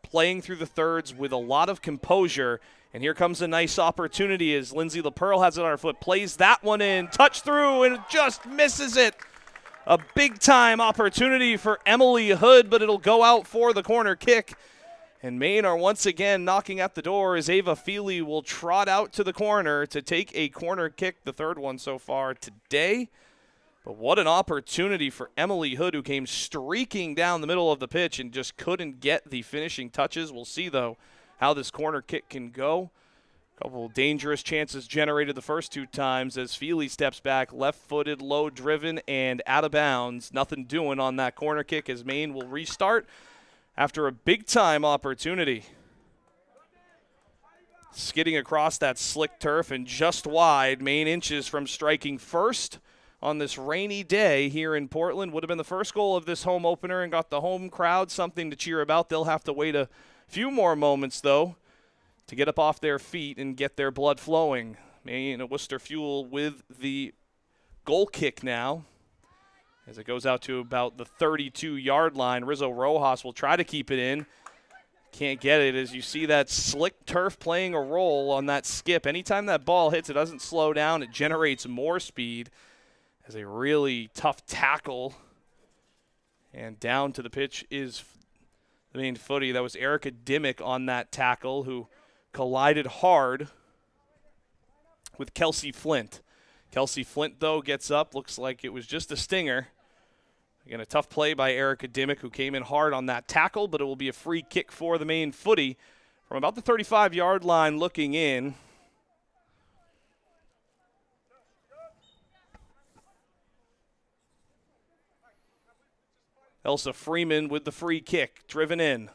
playing through the thirds with a lot of composure. And here comes a nice opportunity as Lindsay LaPearl has it on her foot, plays that one in, touch through, and just misses it. A big-time opportunity for Emily Hood, but it'll go out for the corner kick. And Maine are once again knocking at the door as Ava Feely will trot out to the corner to take a corner kick, the third one so far today. But what an opportunity for Emily Hood, who came streaking down the middle of the pitch and just couldn't get the finishing touches. We'll see, though, how this corner kick can go. A couple of dangerous chances generated the first 2 times as Feely steps back, left-footed, low-driven, and out of bounds. Nothing doing on that corner kick as Maine will restart after a big-time opportunity. Skidding across that slick turf and just wide. Maine inches from striking first on this rainy day here in Portland. Would have been the first goal of this home opener and got the home crowd something to cheer about. They'll have to wait a few more moments, though, to get up off their feet and get their blood flowing. Maine Worcester Fuel with the goal kick now, as it goes out to about the 32-yard line. Rizzo Rojas will try to keep it in. Can't get it as you see that slick turf playing a role on that skip. Anytime that ball hits, it doesn't slow down. It generates more speed as a really tough tackle. And down to the pitch is the Maine Footy. That was Erica Dimmick on that tackle, who collided hard with Kelsey Flint. Kelsey Flint, though, gets up. Looks like it was just a stinger. Again, a tough play by Erica Dimmick, who came in hard on that tackle, but it will be a free kick for the Maine Footy from about the 35-yard line looking in. Elsa Freeman with the free kick, driven in.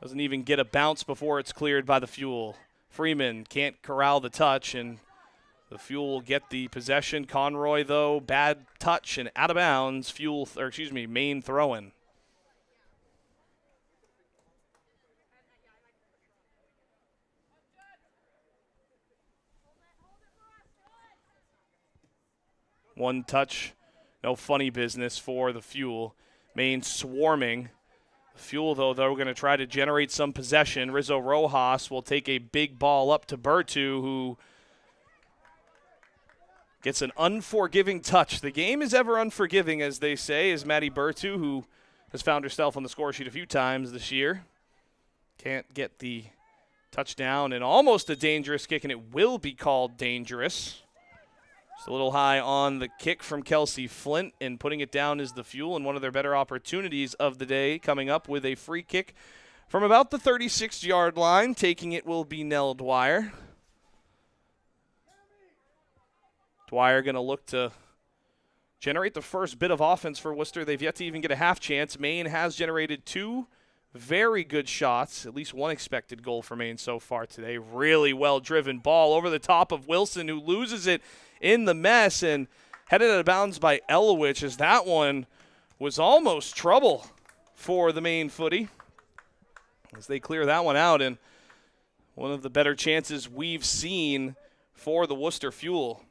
Doesn't even get a bounce before it's cleared by the Fuel. Freeman can't corral the touch, and the Fuel will get the possession. Conroy, though, bad touch and out of bounds. Maine throw-in. One touch, no funny business for the Fuel. Maine swarming. The Fuel, though, they're going to try to generate some possession. Rizzo Rojas will take a big ball up to Bertu, who gets an unforgiving touch. The game is ever unforgiving, as they say, as Maddie Bertu, who has found herself on the score sheet a few times this year. Can't get the touchdown, and almost a dangerous kick, and it will be called dangerous. Just a little high on the kick from Kelsey Flint, and putting it down is the Fuel, and one of their better opportunities of the day coming up with a free kick from about the 36-yard line. Taking it will be Nell Dwyer. Dwyer going to look to generate the first bit of offense for Worcester. They've yet to even get a half chance. Maine has generated 2 very good shots, at least one expected goal for Maine so far today. Really well-driven ball over the top of Wilson, who loses it in the mess and headed out of bounds by Elowich, as that one was almost trouble for the Maine Footy as they clear that one out, and one of the better chances we've seen for the Worcester Fuel.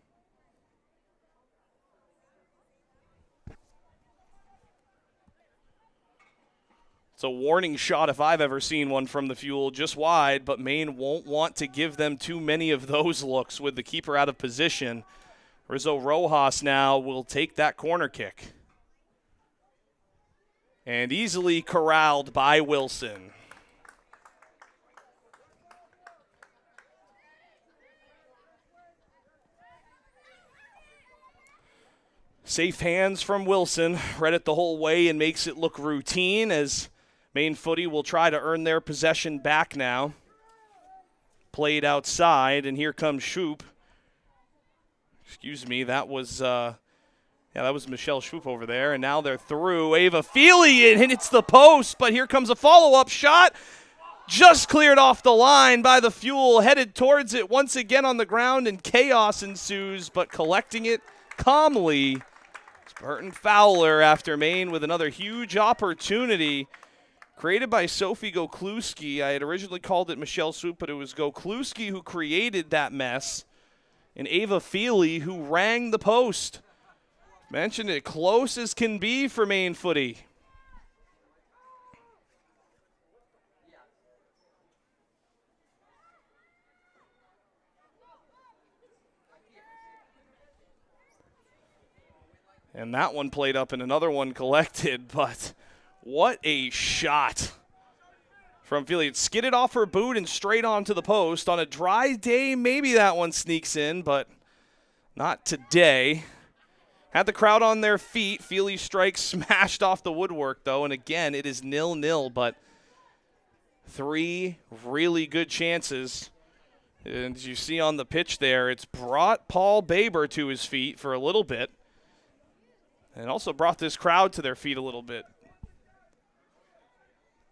It's a warning shot if I've ever seen one from the Fuel, just wide, but Maine won't want to give them too many of those looks with the keeper out of position. Rizzo Rojas now will take that corner kick. And easily corralled by Wilson. Safe hands from Wilson. Read it the whole way and makes it look routine as Maine Footy will try to earn their possession back now. Played outside, and here comes Schwab. Excuse me, that was Michelle Schwab over there, and now they're through. Ava Feely, and hits the post, but here comes a follow-up shot. Just cleared off the line by the Fuel, headed towards it once again on the ground, and chaos ensues, but collecting it calmly. It's Burton Fowler after Maine with another huge opportunity created by Sophie Gokluski. I had originally called it Michelle Schwab, but it was Gokluski who created that mess, and Ava Feely who rang the post. Mentioned it close as can be for Maine Footy. And that one played up and another one collected, but what a shot from Feely. It skidded off her boot and straight onto the post. On a dry day, maybe that one sneaks in, but not today. Had the crowd on their feet. Feely's strike smashed off the woodwork, though, and again, it is 0-0, but 3 really good chances. And as you see on the pitch there, it's brought Paul Baber to his feet for a little bit, and also brought this crowd to their feet a little bit.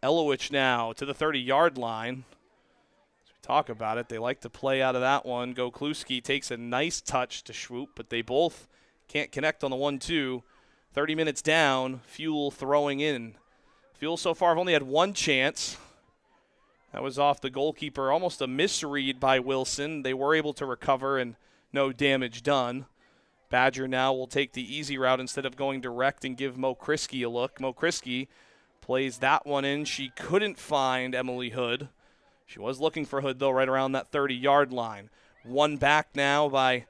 Elowich now to the 30-yard line. As we talk about it, they like to play out of that one. Gokluski takes a nice touch to Schwab, but they both can't connect on the 1-2. 30 minutes down, Fuel throwing in. Fuel so far have only had one chance. That was off the goalkeeper, almost a misread by Wilson. They were able to recover and no damage done. Badger now will take the easy route instead of going direct and give Mo Kriski a look. Mo Kriski plays that one in. She couldn't find Emily Hood. She was looking for Hood, though, right around that 30-yard line. One back now by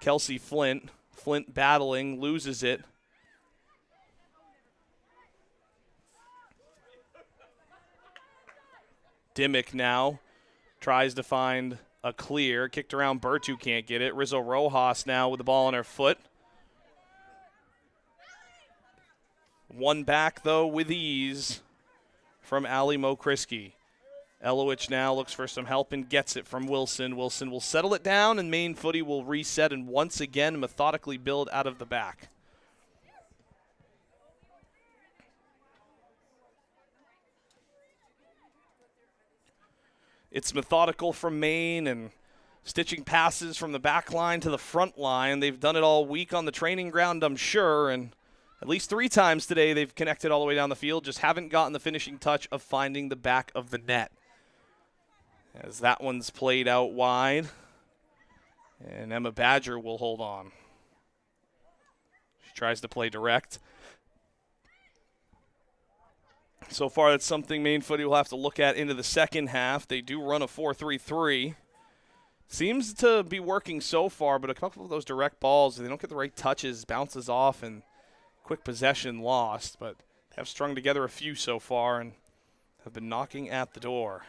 Kelsey Flint. Flint battling, loses it. Dimmick now tries to find a clear. Kicked around, Bertu can't get it. Rizzo Rojas now with the ball on her foot. One back, though, with ease from Ali Mokriski. Elowich now looks for some help and gets it from Wilson. Wilson will settle it down, and Maine Footy will reset and once again methodically build out of the back. It's methodical from Maine and stitching passes from the back line to the front line. They've done it all week on the training ground, I'm sure, and at least 3 times today they've connected all the way down the field, just haven't gotten the finishing touch of finding the back of the net. As that one's played out wide, and Emma Badger will hold on. She tries to play direct. So far, that's something Maine Footy will have to look at into the second half. They do run a 4-3-3. Seems to be working so far, but a couple of those direct balls, they don't get the right touches, bounces off, and quick possession lost. But have strung together a few so far and have been knocking at the door.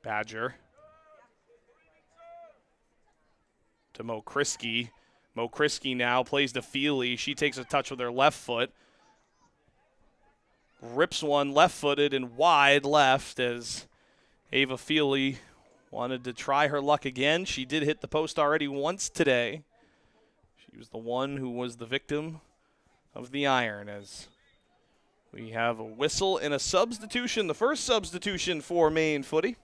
Badger to Mo Kriski. Mo Kriski now plays to Feely. She takes a touch with her left foot. Rips one left-footed and wide left as Ava Feely wanted to try her luck again. She did hit the post already once today. She was the one who was the victim of the iron as we have a whistle and a substitution, the first substitution for Maine Footy.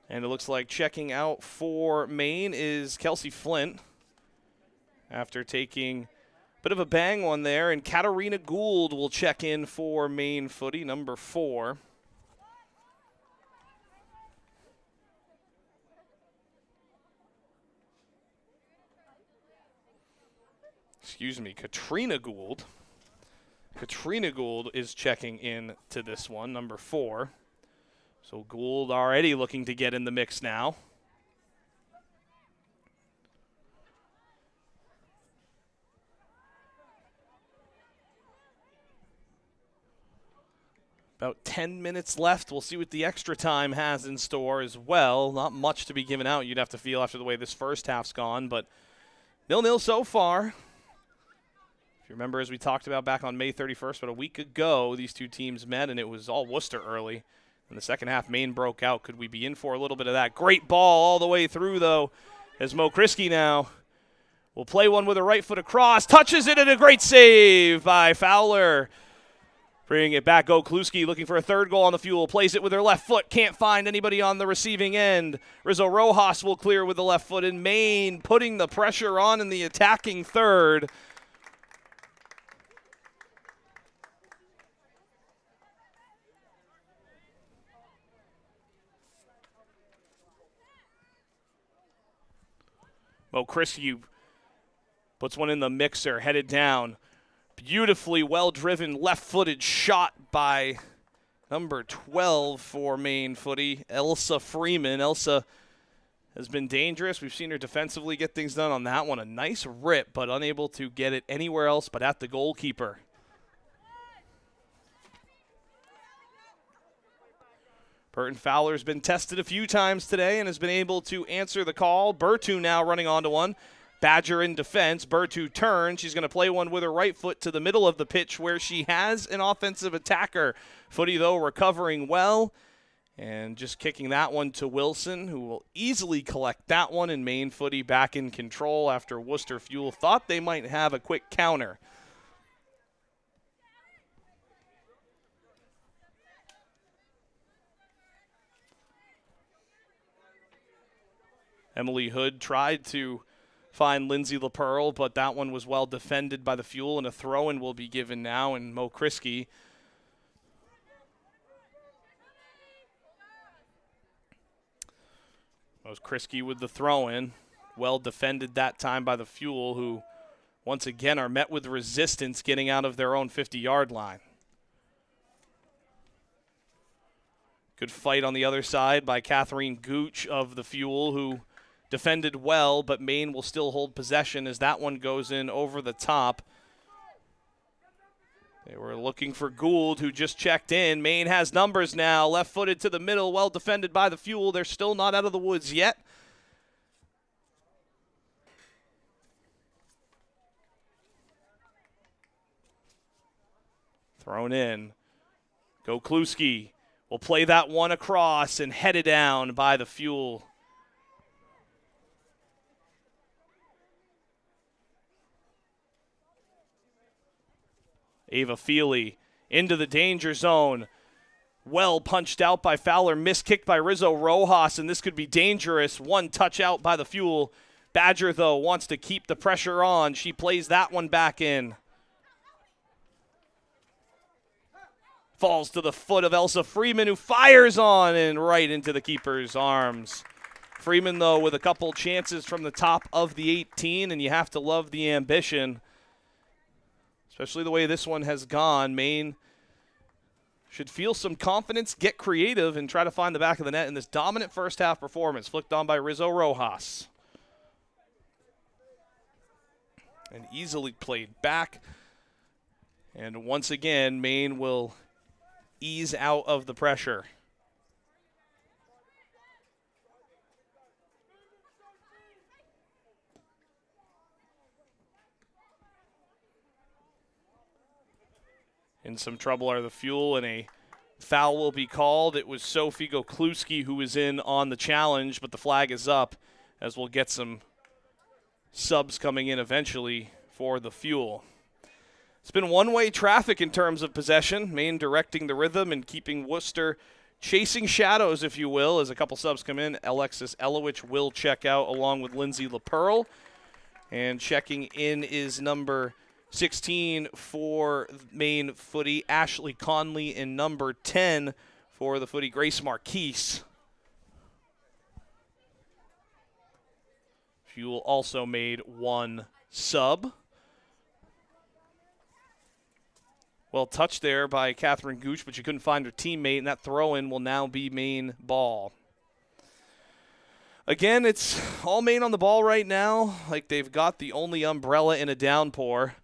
And it looks like checking out for Maine is Kelsey Flint after taking Bit of a bang one there, and Katarina Gould will check in for Maine Footy, number 4. Excuse me, Katrina Gould. Katrina Gould is checking in to this one, number 4. So Gould already looking to get in the mix now. About 10 minutes left. We'll see what the extra time has in store as well. Not much to be given out, you'd have to feel, after the way this first half's gone, but 0-0 so far. If you remember, as we talked about back on May 31st, about a week ago, these two teams met, and it was all Worcester early. In the second half, Maine broke out. Could we be in for a little bit of that? Great ball all the way through, though, as Mo Kriski now will play one with a right foot across. Touches it, and a great save by Fowler. Bringing it back, Kluski looking for a third goal on the Fuel. Plays it with her left foot. Can't find anybody on the receiving end. Rizzo Rojas will clear with the left foot. And Maine putting the pressure on in the attacking third. Kriski puts one in the mixer, headed down. Beautifully well-driven left-footed shot by number 12 for Maine Footy, Elsa Freeman. Elsa has been dangerous. We've seen her defensively get things done on that one. A nice rip, but unable to get it anywhere else but at the goalkeeper. Burton Fowler's been tested a few times today and has been able to answer the call. Bertu now running onto one. Badger in defense. Bertu turns. She's going to play one with her right foot to the middle of the pitch where she has an offensive attacker. Footy, though, recovering well and just kicking that one to Wilson, who will easily collect that one, and Maine Footy back in control after Worcester Fuel thought they might have a quick counter. Emily Hood tried to find Lindsay LaPearl, but that one was well defended by the Fuel, and a throw-in will be given now, and Mo Kriski with the throw-in. Well defended that time by the Fuel, who once again are met with resistance getting out of their own 50-yard line. Good fight on the other side by Catherine Gooch of the Fuel, who defended well, but Maine will still hold possession as that one goes in over the top. They were looking for Gould, who just checked in. Maine has numbers now. Left-footed to the middle, well defended by the Fuel. They're still not out of the woods yet. Thrown in. Kluski will play that one across and headed down by the Fuel. Ava Feely into the danger zone. Well punched out by Fowler. Missed kick by Rizzo Rojas, and this could be dangerous. One touch out by the Fuel. Badger, though, wants to keep the pressure on. She plays that one back in. Falls to the foot of Elsa Freeman, who fires on and right into the keeper's arms. Freeman, though, with a couple chances from the top of the 18, and you have to love the ambition. Especially the way this one has gone. Maine should feel some confidence, get creative, and try to find the back of the net in this dominant first half performance. Flicked on by Rizzo Rojas. And easily played back. And once again, Maine will ease out of the pressure. In some trouble are the Fuel, and a foul will be called. It was Sophie Kluski who was in on the challenge, but the flag is up, as we'll get some subs coming in eventually for the Fuel. It's been one-way traffic in terms of possession. Maine directing the rhythm and keeping Worcester chasing shadows, if you will, as a couple subs come in. Alexis Elowich will check out along with Lindsay LaPearl. And checking in is number 16 for Maine Footy, Ashley Conley, and number 10 for the Footy, Grace Marquise. Fuel also made 1 sub. Well touched there by Catherine Gooch, but she couldn't find her teammate, and that throw-in will now be Maine ball. Again, it's all Maine on the ball right now, like they've got the only umbrella in a downpour.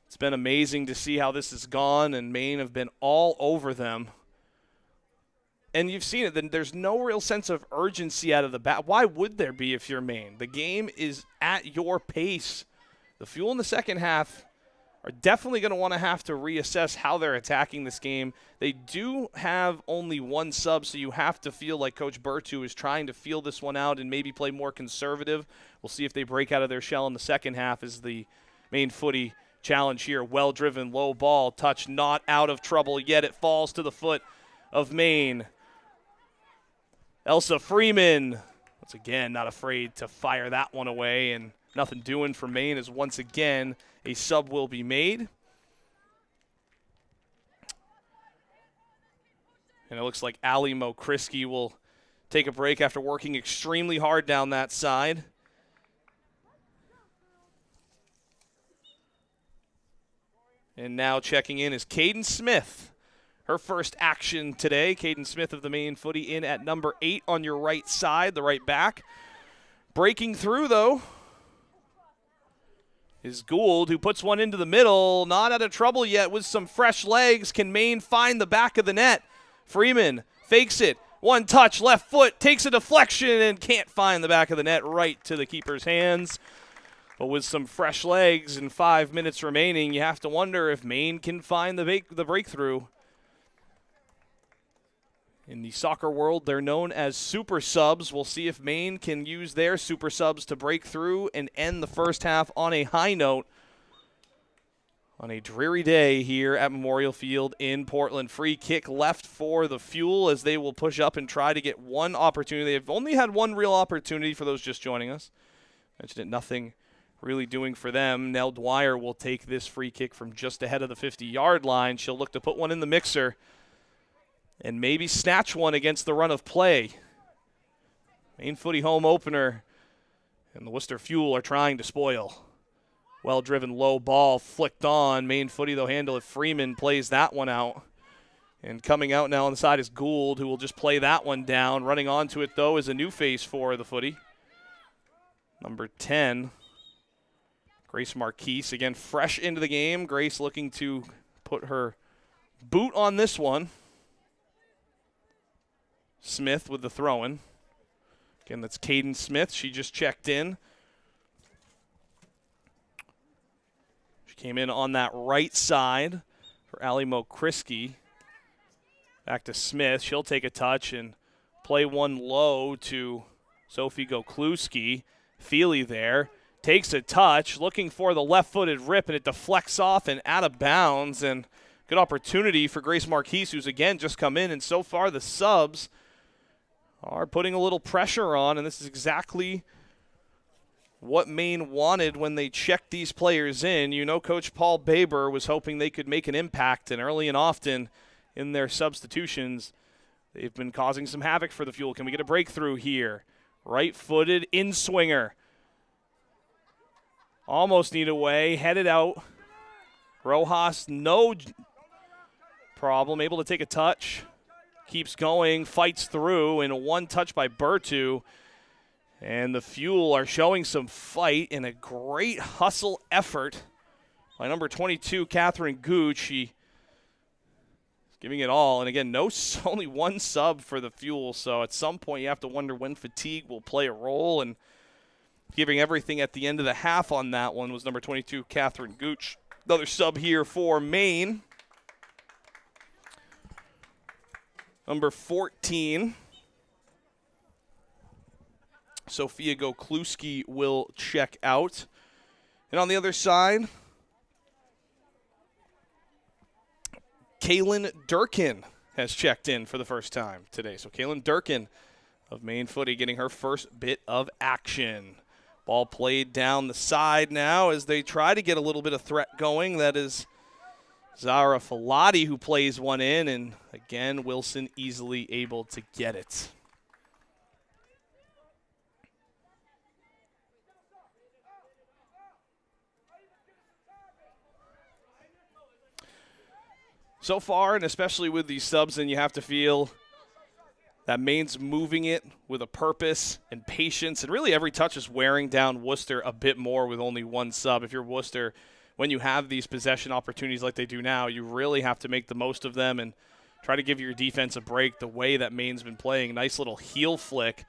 It's been amazing to see how this has gone, and Maine have been all over them. And you've seen it, then there's no real sense of urgency out of the bat. Why would there be if you're Maine? The game is at your pace. The Fuel in the second half are definitely going to have to reassess how they're attacking this game. They do have only 1 sub, so you have to feel like Coach Bertu is trying to feel this one out and maybe play more conservative. We'll see if they break out of their shell in the second half as the Maine Footy challenge here. Well-driven, low ball, touch not out of trouble yet. It falls to the foot of Maine. Elsa Freeman, once again, not afraid to fire that one away, and nothing doing for Maine as once again a sub will be made. And it looks like Ali Mokriski will take a break after working extremely hard down that side. And now checking in is Caden Smith. Her first action today. Caden Smith of the Maine Footy in at number 8 on your right side, the right back. Breaking through, though, is Gould, who puts one into the middle. Not out of trouble yet with some fresh legs. Can Maine find the back of the net? Freeman fakes it. One touch, left foot, takes a deflection and can't find the back of the net, right to the keeper's hands. But with some fresh legs and 5 minutes remaining, you have to wonder if Maine can find the breakthrough. In the soccer world, they're known as super subs. We'll see if Maine can use their super subs to break through and end the first half on a high note on a dreary day here at Memorial Field in Portland. Free kick left for the Fuel as they will push up and try to get one opportunity. They've only had one real opportunity for those just joining us. Mentioned it, nothing really doing for them. Nell Dwyer will take this free kick from just ahead of the 50-yard line. She'll look to put one in the mixer and maybe snatch one against the run of play. Maine Footy home opener, and the Worcester Fuel are trying to spoil. Well-driven low ball flicked on. Maine Footy, though, handle it. Freeman plays that one out. And coming out now on the side is Gould, who will just play that one down. Running onto it, though, is a new face for the Footy. Number 10, Grace Marquise. Again, fresh into the game. Grace looking to put her boot on this one. Smith with the throw-in. Again, that's Caden Smith. She just checked in. She came in on that right side for Ali Mokriski. Back to Smith. She'll take a touch and play one low to Sophie Gokluski. Feely there. Takes a touch, looking for the left-footed rip, and it deflects off and out of bounds. And good opportunity for Grace Marquise, who's again just come in. And so far the subs are putting a little pressure on, and this is exactly what Maine wanted when they checked these players in. You know, Coach Paul Baber was hoping they could make an impact, and early and often in their substitutions, they've been causing some havoc for the Fuel. Can we get a breakthrough here? Right-footed in-swinger. Almost need away, headed out. Rojas, no problem, able to take a touch. Keeps going, fights through, and a one touch by Bertu. And the Fuel are showing some fight and a great hustle effort by number 22, Catherine Gooch. She's giving it all. And again, only one sub for the Fuel, so at some point you have to wonder when fatigue will play a role. And giving everything at the end of the half on that one was number 22, Catherine Gooch. Another sub here for Maine. Number 14, Sophia Gokluski will check out. And on the other side, Kaylin Durkin has checked in for the first time today. So Kaylin Durkin of Maine Footy getting her first bit of action. Ball played down the side now as they try to get a little bit of threat going. That is Zara Falati who plays one in, and again, Wilson easily able to get it. So far, and especially with these subs, and you have to feel that Maine's moving it with a purpose and patience, and really every touch is wearing down Worcester a bit more with only one sub. If you're Worcester, when you have these possession opportunities like they do now, you really have to make the most of them and try to give your defense a break the way that Maine's been playing. Nice little heel flick,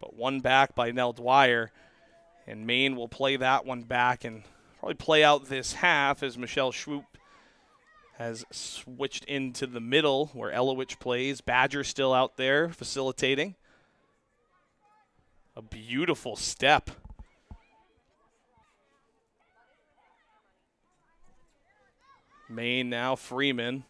but one back by Nell Dwyer, and Maine will play that one back and probably play out this half as Michelle Schwoop has switched into the middle where Elowich plays. Badger still out there facilitating. A beautiful step. Maine now, Freeman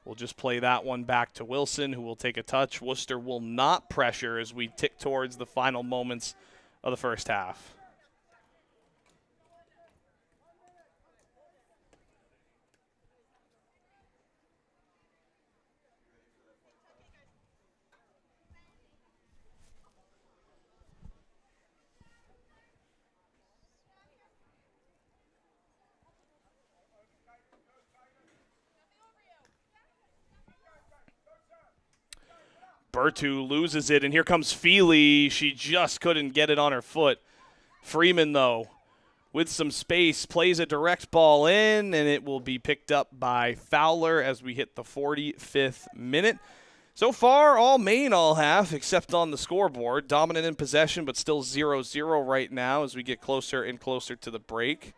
will just play that one back to Wilson, who will take a touch. Worcester will not pressure as we tick towards the final moments of the first half. Bertu loses it, and here comes Feely. She just couldn't get it on her foot. Freeman, though, with some space, plays a direct ball in, and it will be picked up by Fowler as we hit the 45th minute. So far, all Maine all half, except on the scoreboard. Dominant in possession, but still 0-0 right now as we get closer and closer to the break.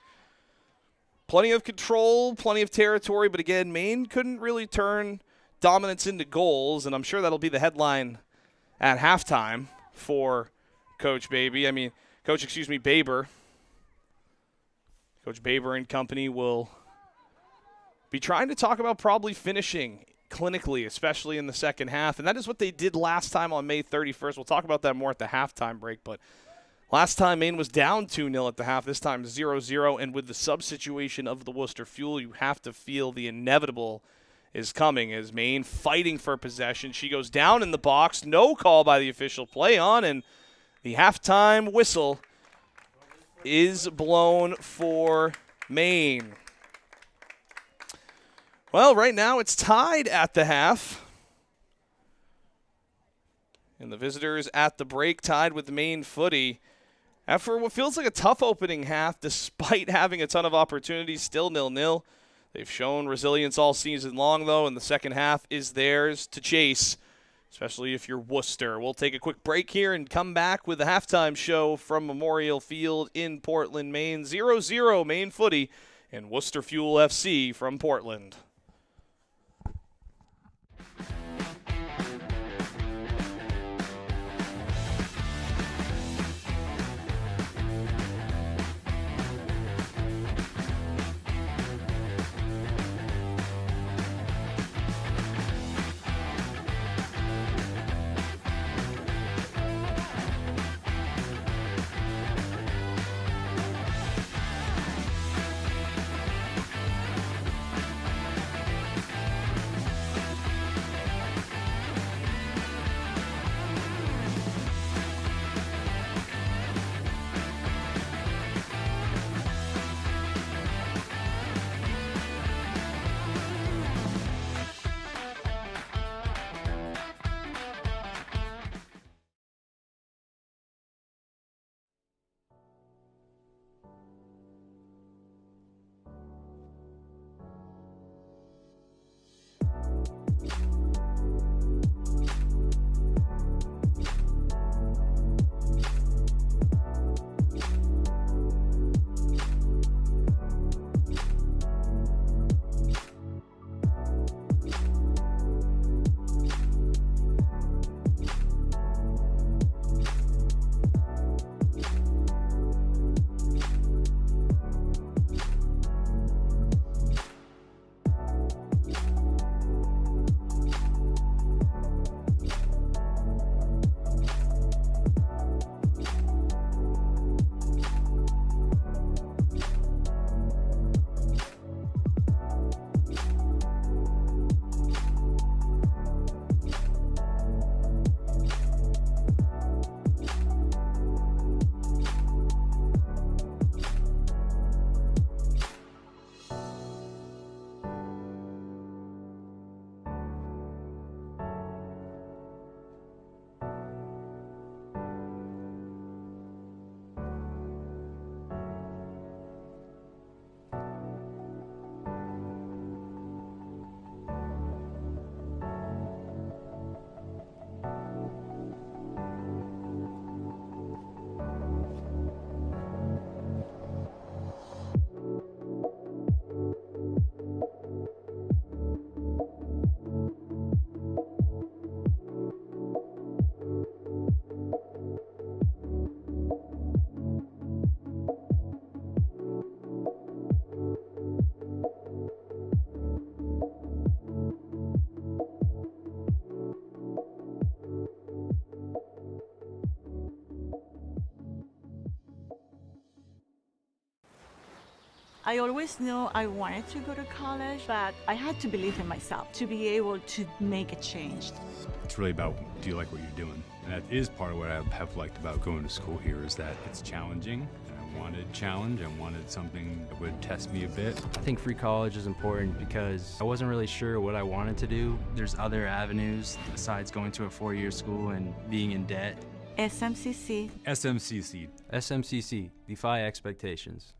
Plenty of control, plenty of territory, but again, Maine couldn't really turn dominance into goals, and I'm sure that'll be the headline at halftime for Coach Baber. Coach Baber and company will be trying to talk about probably finishing clinically, especially in the second half, and that is what they did last time on May 31st. We'll talk about that more at the halftime break, but last time Maine was down 2-0 at the half, this time 0-0, and with the sub-situation of the Worcester Fuel, you have to feel the inevitable is coming as Maine fighting for possession. She goes down in the box. No call by the official. Play on, and the halftime whistle is blown for Maine. Well, right now it's tied at the half. And the visitors at the break tied with Maine Footy. After what feels like a tough opening half, despite having a ton of opportunities, still 0-0. They've shown resilience all season long, though, and the second half is theirs to chase, especially if you're Worcester. We'll take a quick break here and come back with the halftime show from Memorial Field in Portland, Maine. 0-0 Maine Footy and Worcester Fuel FC from Portland. I always knew I wanted to go to college, but I had to believe in myself to be able to make a change. It's really about, do you like what you're doing? And that is part of what I have liked about going to school here, is that it's challenging. And I wanted challenge. I wanted something that would test me a bit. I think free college is important because I wasn't really sure what I wanted to do. There's other avenues besides going to a 4-year school and being in debt. SMCC. SMCC. SMCC, defy expectations.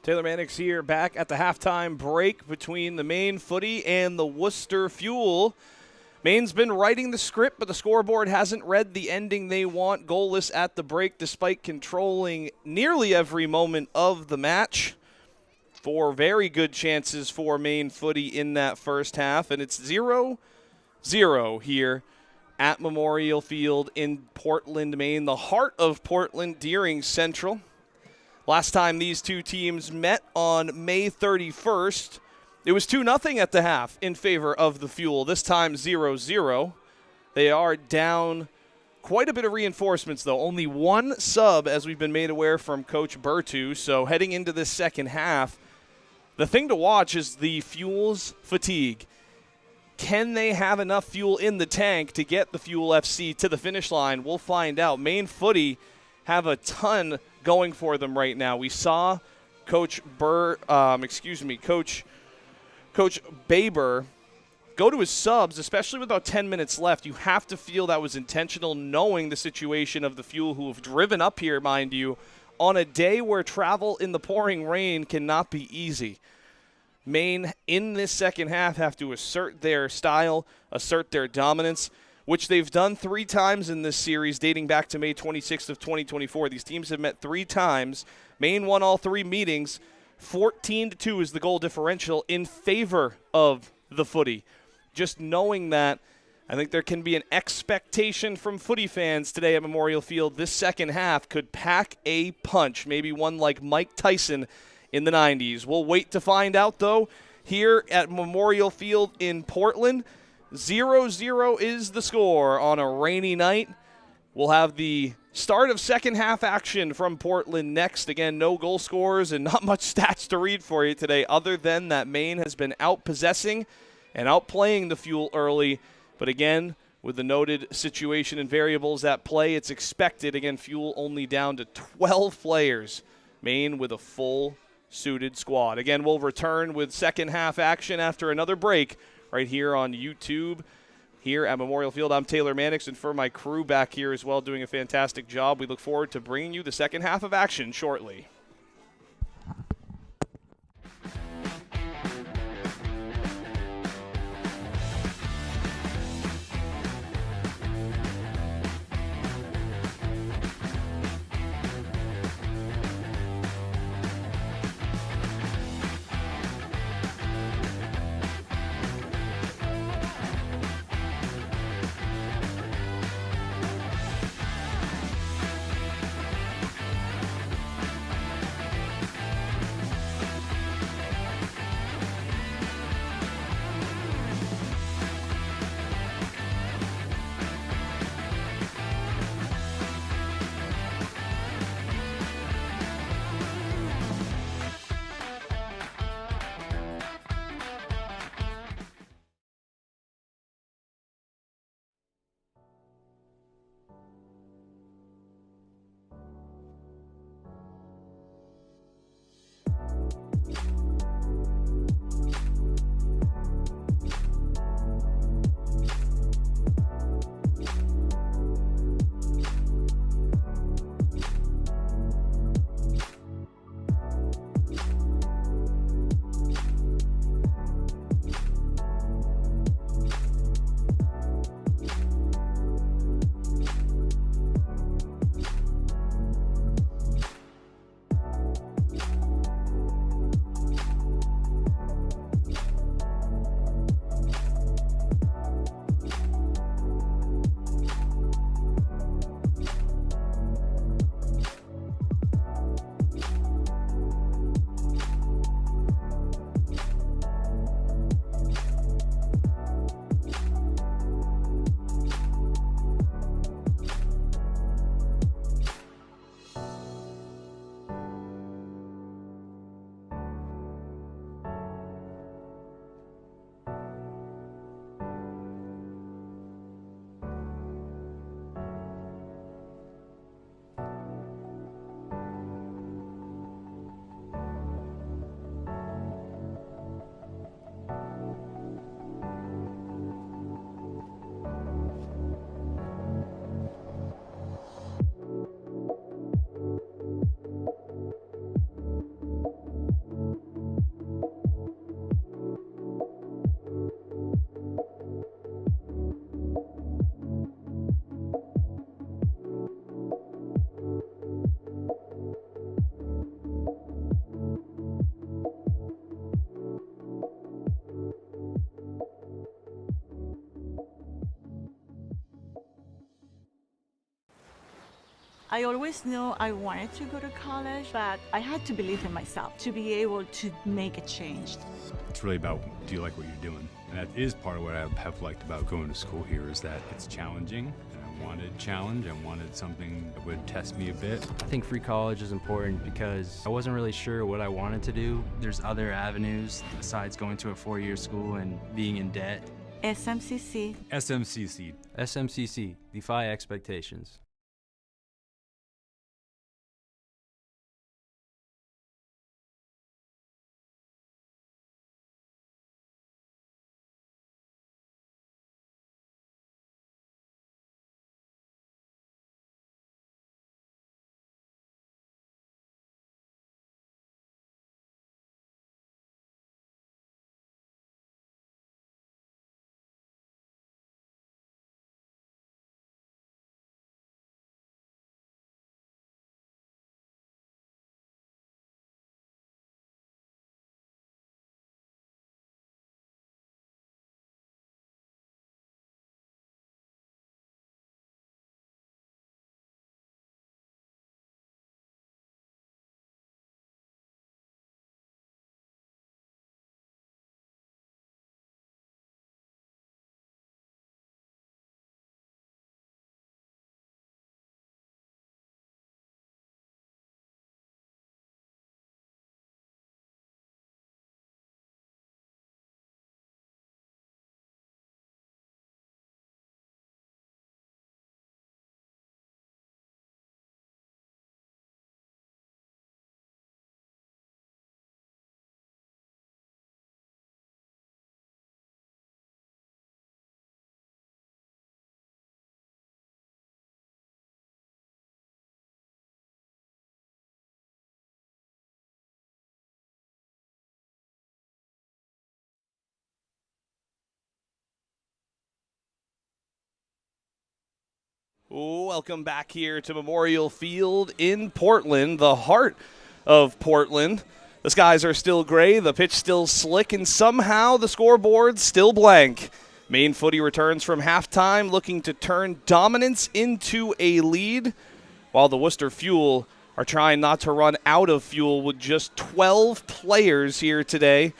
Taylor Mannix here, back at the halftime break between the Maine Footy and the Worcester Fuel. Maine's been writing the script, but the scoreboard hasn't read the ending they want. Goalless at the break, despite controlling nearly every moment of the match. 4 very good chances for Maine Footy in that first half, and it's 0-0 here at Memorial Field in Portland, Maine, the heart of Portland, Deering Central. Last time these two teams met on May 31st, it was 2-0 at the half in favor of the Fuel. This time 0-0. They are down quite a bit of reinforcements, though. Only one sub, as we've been made aware from Coach Bertu. So heading into this second half, the thing to watch is the Fuel's fatigue. Can they have enough fuel in the tank to get the Fuel FC to the finish line? We'll find out. Maine Footy have a ton going for them right now. We saw Coach Baber go to his subs, especially with about 10 minutes left. You have to feel that was intentional, knowing the situation of the Fuel, who have driven up here, mind you, on a day where travel in the pouring rain cannot be easy. Maine, in this second half, have to assert their style, assert their dominance, which they've done 3 times in this series dating back to May 26th of 2024. These teams have met 3 times. Maine won all 3 meetings. 14-2 is the goal differential in favor of the Footy. Just knowing that, I think there can be an expectation from Footy fans today at Memorial Field. This second half could pack a punch, maybe one like Mike Tyson in the 90s. We'll wait to find out, though, here at Memorial Field in Portland. 0-0 is the score on a rainy night. We'll have the start of second half action from Portland next. Again, no goal scorers and not much stats to read for you today, other than that Maine has been outpossessing and outplaying the Fuel early. But again, with the noted situation and variables at play, it's expected. Again, Fuel only down to 12 players. Maine with a full suited squad. Again, we'll return with second half action after another break right here on YouTube here at Memorial Field. I'm Taylor Mannix, and for my crew back here as well, doing a fantastic job. We look forward to bringing you the second half of action shortly. I always knew I wanted to go to college, but I had to believe in myself to be able to make a change. It's really about, do you like what you're doing? And that is part of what I have liked about going to school here, is that it's challenging. And I wanted challenge. I wanted something that would test me a bit. I think free college is important because I wasn't really sure what I wanted to do. There's other avenues besides going to a 4-year school and being in debt. SMCC. SMCC. SMCC, defy expectations. Welcome back here to Memorial Field in Portland, the heart of Portland. The skies are still gray, the pitch still slick, and somehow the scoreboard's still blank. Maine Footy returns from halftime looking to turn dominance into a lead, while the Worcester Fuel are trying not to run out of fuel with just 12 players here today,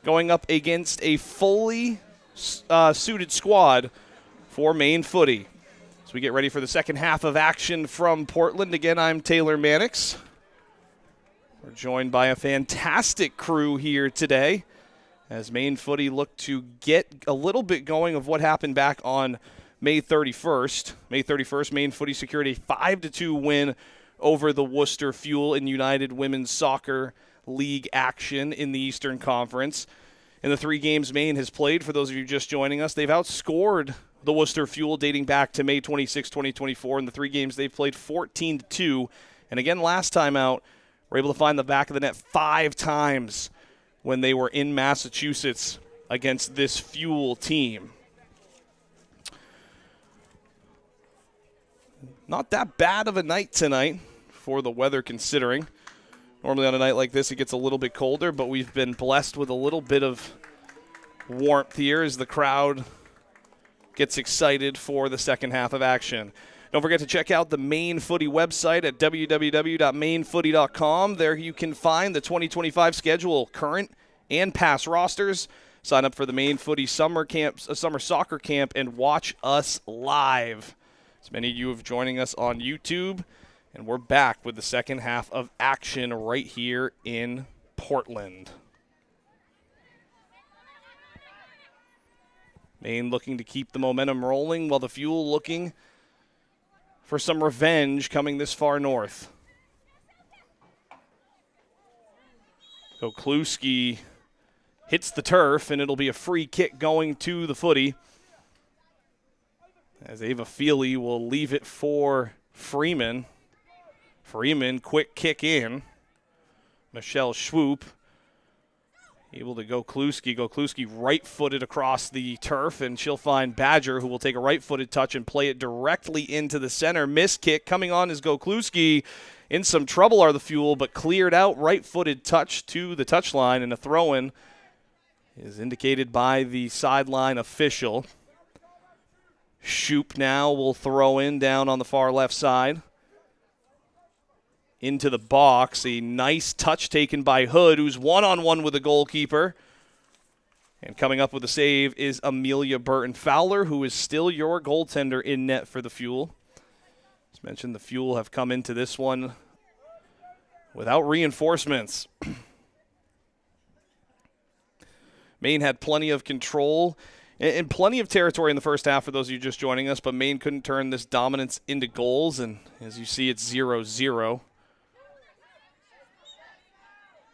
going up against a fully suited squad for Maine Footy. As we get ready for the second half of action from Portland, again, I'm Taylor Mannix. We're joined by a fantastic crew here today as Maine Footy look to get a little bit going of what happened back on May 31st. May 31st, Maine Footy secured a 5-2 win over the Worcester Fuel in United Women's Soccer League action in the Eastern Conference. In the 3 games Maine has played, for those of you just joining us, they've outscored the Worcester Fuel dating back to May 26, 2024. In the 3 games they've played, 14-2. And again, last time out, were able to find the back of the net 5 times when they were in Massachusetts against this Fuel team. Not that bad of a night tonight for the weather considering. Normally on a night like this it gets a little bit colder, but we've been blessed with a little bit of warmth here as the crowd gets excited for the second half of action. Don't forget to check out the Maine Footy website at www.mainefooty.com. There you can find the 2025 schedule, current and past rosters. Sign up for the Maine Footy summer soccer camp, and watch us live. As many of you have joining us on YouTube, and we're back with the second half of action right here in Portland. Maine looking to keep the momentum rolling, while the Fuel looking for some revenge coming this far north. Kokluski hits the turf, and it'll be a free kick going to the Footy, as Ava Feely will leave it for Freeman. Freeman, quick kick in. Michelle Schwoop able to go Kokluski. Kokluski right-footed across the turf, and she'll find Badger, who will take a right-footed touch and play it directly into the center. Missed kick coming on is Kokluski. In some trouble are the Fuel, but cleared out. Right-footed touch to the touchline, and a throw-in is indicated by the sideline official. Shoop now will throw in down on the far left side. into the box. A nice touch taken by Hood, who's one-on-one with the goalkeeper. And coming up with a save is Amelia Burton-Fowler, who is still your goaltender in net for the Fuel. As mentioned, the Fuel have come into this one without reinforcements. Maine had plenty of control and plenty of territory in the first half for those of you just joining us, but Maine couldn't turn this dominance into goals, and as you see, it's 0-0.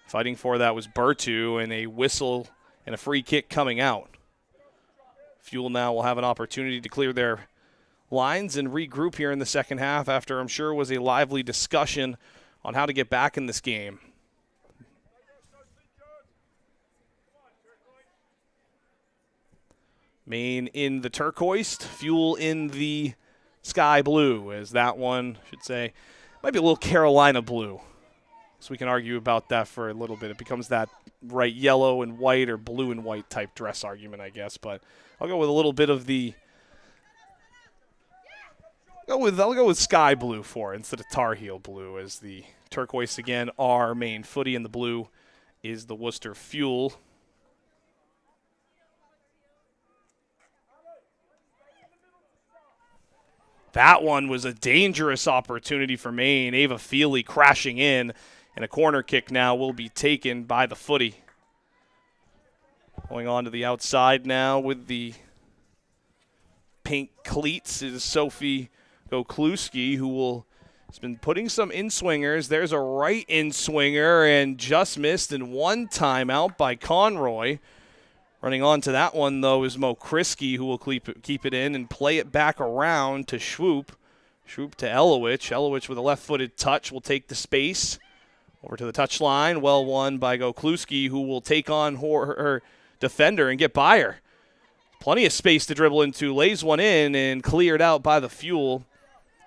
Fighting for that was Bertu, and a whistle and a free kick coming out. Fuel now will have an opportunity to clear their lines and regroup here in the second half after I'm sure was a lively discussion on how to get back in this game. Maine in the turquoise, Fuel in the sky blue, as that one, I should say, might be a little Carolina blue. So we can argue about that for a little bit. It becomes that bright yellow and white or blue and white type dress argument, I guess. But I'll go with a little bit of the I'll go with sky blue for it instead of Tar Heel blue, as the turquoise again are Maine Footy and the blue is the Worcester Fuel. That one was a dangerous opportunity for Maine. Ava Feely crashing in, and a corner kick now will be taken by the Footy. Going on to the outside now with the pink cleats is Sophie Gokluski, who has been putting some in-swingers. There's a right in-swinger and just missed, and one timeout by Conroy. Running on to that one, though, is Mo Kriski, who will keep it in and play it back around to Schwoop. Schwoop to Elowich. Elowich with a left-footed touch will take the space. Over to the touchline. Well won by Gokluski, who will take on her defender and get by her. Plenty of space to dribble into. Lays one in and cleared out by the Fuel.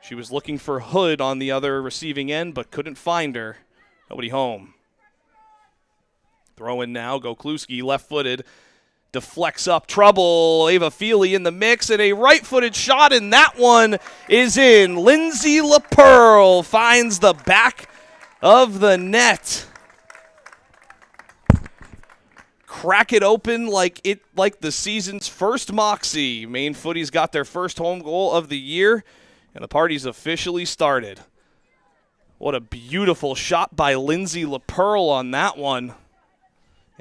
She was looking for Hood on the other receiving end, but couldn't find her. Nobody home. Throw in now. Gokluski, left-footed. Deflects up, trouble. Ava Feely in the mix, and a right-footed shot, and that one is in. Lindsay LaPearl finds the back of the net. Crack it open like the season's first Moxie. Maine Footy's got their first home goal of the year, and the party's officially started. What a beautiful shot by Lindsay LaPearl on that one.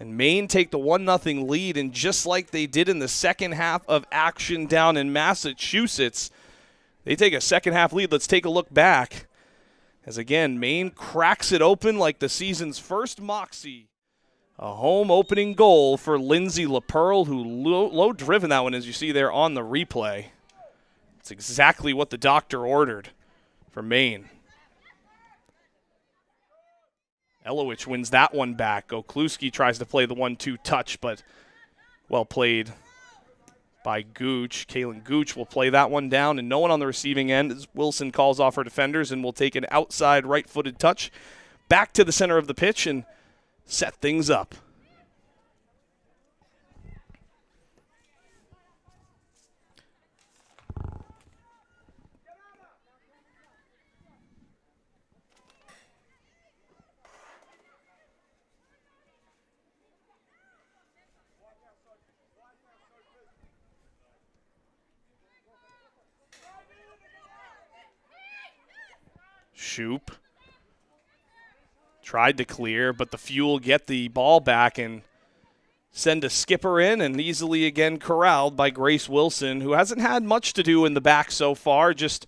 And Maine take the 1-0 lead, and just like they did in the second half of action down in Massachusetts, they take a second-half lead. Let's take a look back. As again, Maine cracks it open like the season's first Moxie. A home opening goal for Lindsay LaPearl, who low-driven that one, as you see there on the replay. It's exactly what the doctor ordered for Maine. Elowich wins that one back. Gokluski tries to play the 1-2 touch, but well played by Gooch. Kaylin Gooch will play that one down, and no one on the receiving end as Wilson calls off her defenders and will take an outside right-footed touch back to the center of the pitch and set things up. Shoop tried to clear, but the Fuel get the ball back and send a skipper in, and easily again corralled by Grace Wilson, who hasn't had much to do in the back so far, just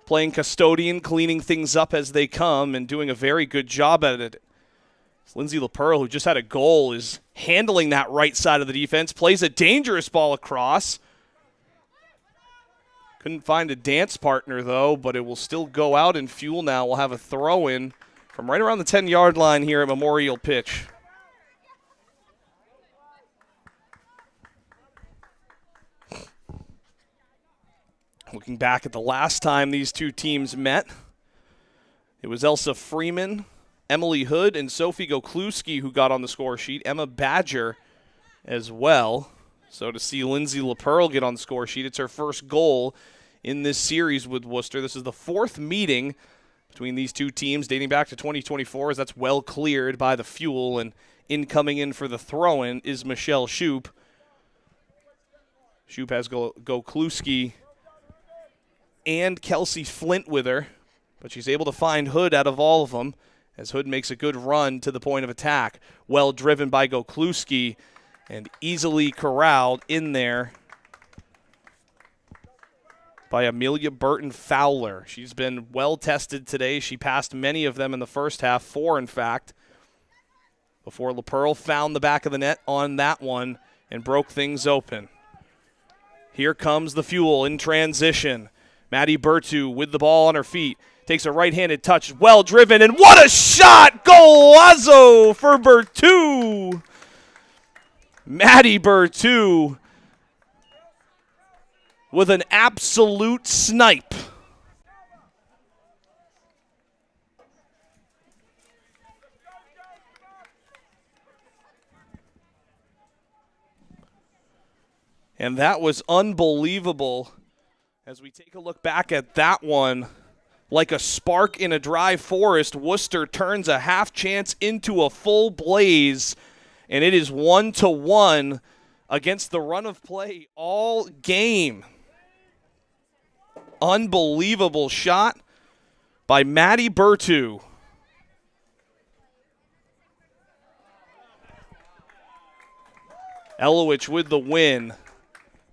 playing custodian, cleaning things up as they come, and doing a very good job at it. It's Lindsay LaPearl, who just had a goal, is handling that right side of the defense, plays a dangerous ball across. Couldn't find a dance partner, though, but it will still go out, and Fuel now will have a throw-in from right around the 10-yard line here at Memorial Pitch. Looking back at the last time these two teams met, it was Elsa Freeman, Emily Hood, and Sophie Gokluski who got on the score sheet. Emma Badger as well. So to see Lindsay LaPearl get on the score sheet, it's her first goal in this series with Worcester. This is the fourth meeting between these two teams dating back to 2024, as that's well cleared by the Fuel, and incoming in for the throw-in is Michelle Shoup. Shoup has Gokluski and Kelsey Flint with her, but she's able to find Hood out of all of them, as Hood makes a good run to the point of attack. Well driven by Gokluski and easily corralled in there by Amelia Burton Fowler. She's been well tested today. She passed many of them in the first half, 4 in fact, before LaPearl found the back of the net on that one and broke things open. Here comes the Fuel in transition. Maddie Bertu with the ball on her feet. Takes a right-handed touch, well driven, and what a shot! Golazo for Bertu! Maddie Bertu with an absolute snipe. And that was unbelievable. As we take a look back at that one, like a spark in a dry forest, Worcester turns a half chance into a full blaze, and it is 1-1 against the run of play all game. Unbelievable shot by Maddie Bertu. Elowich with the win,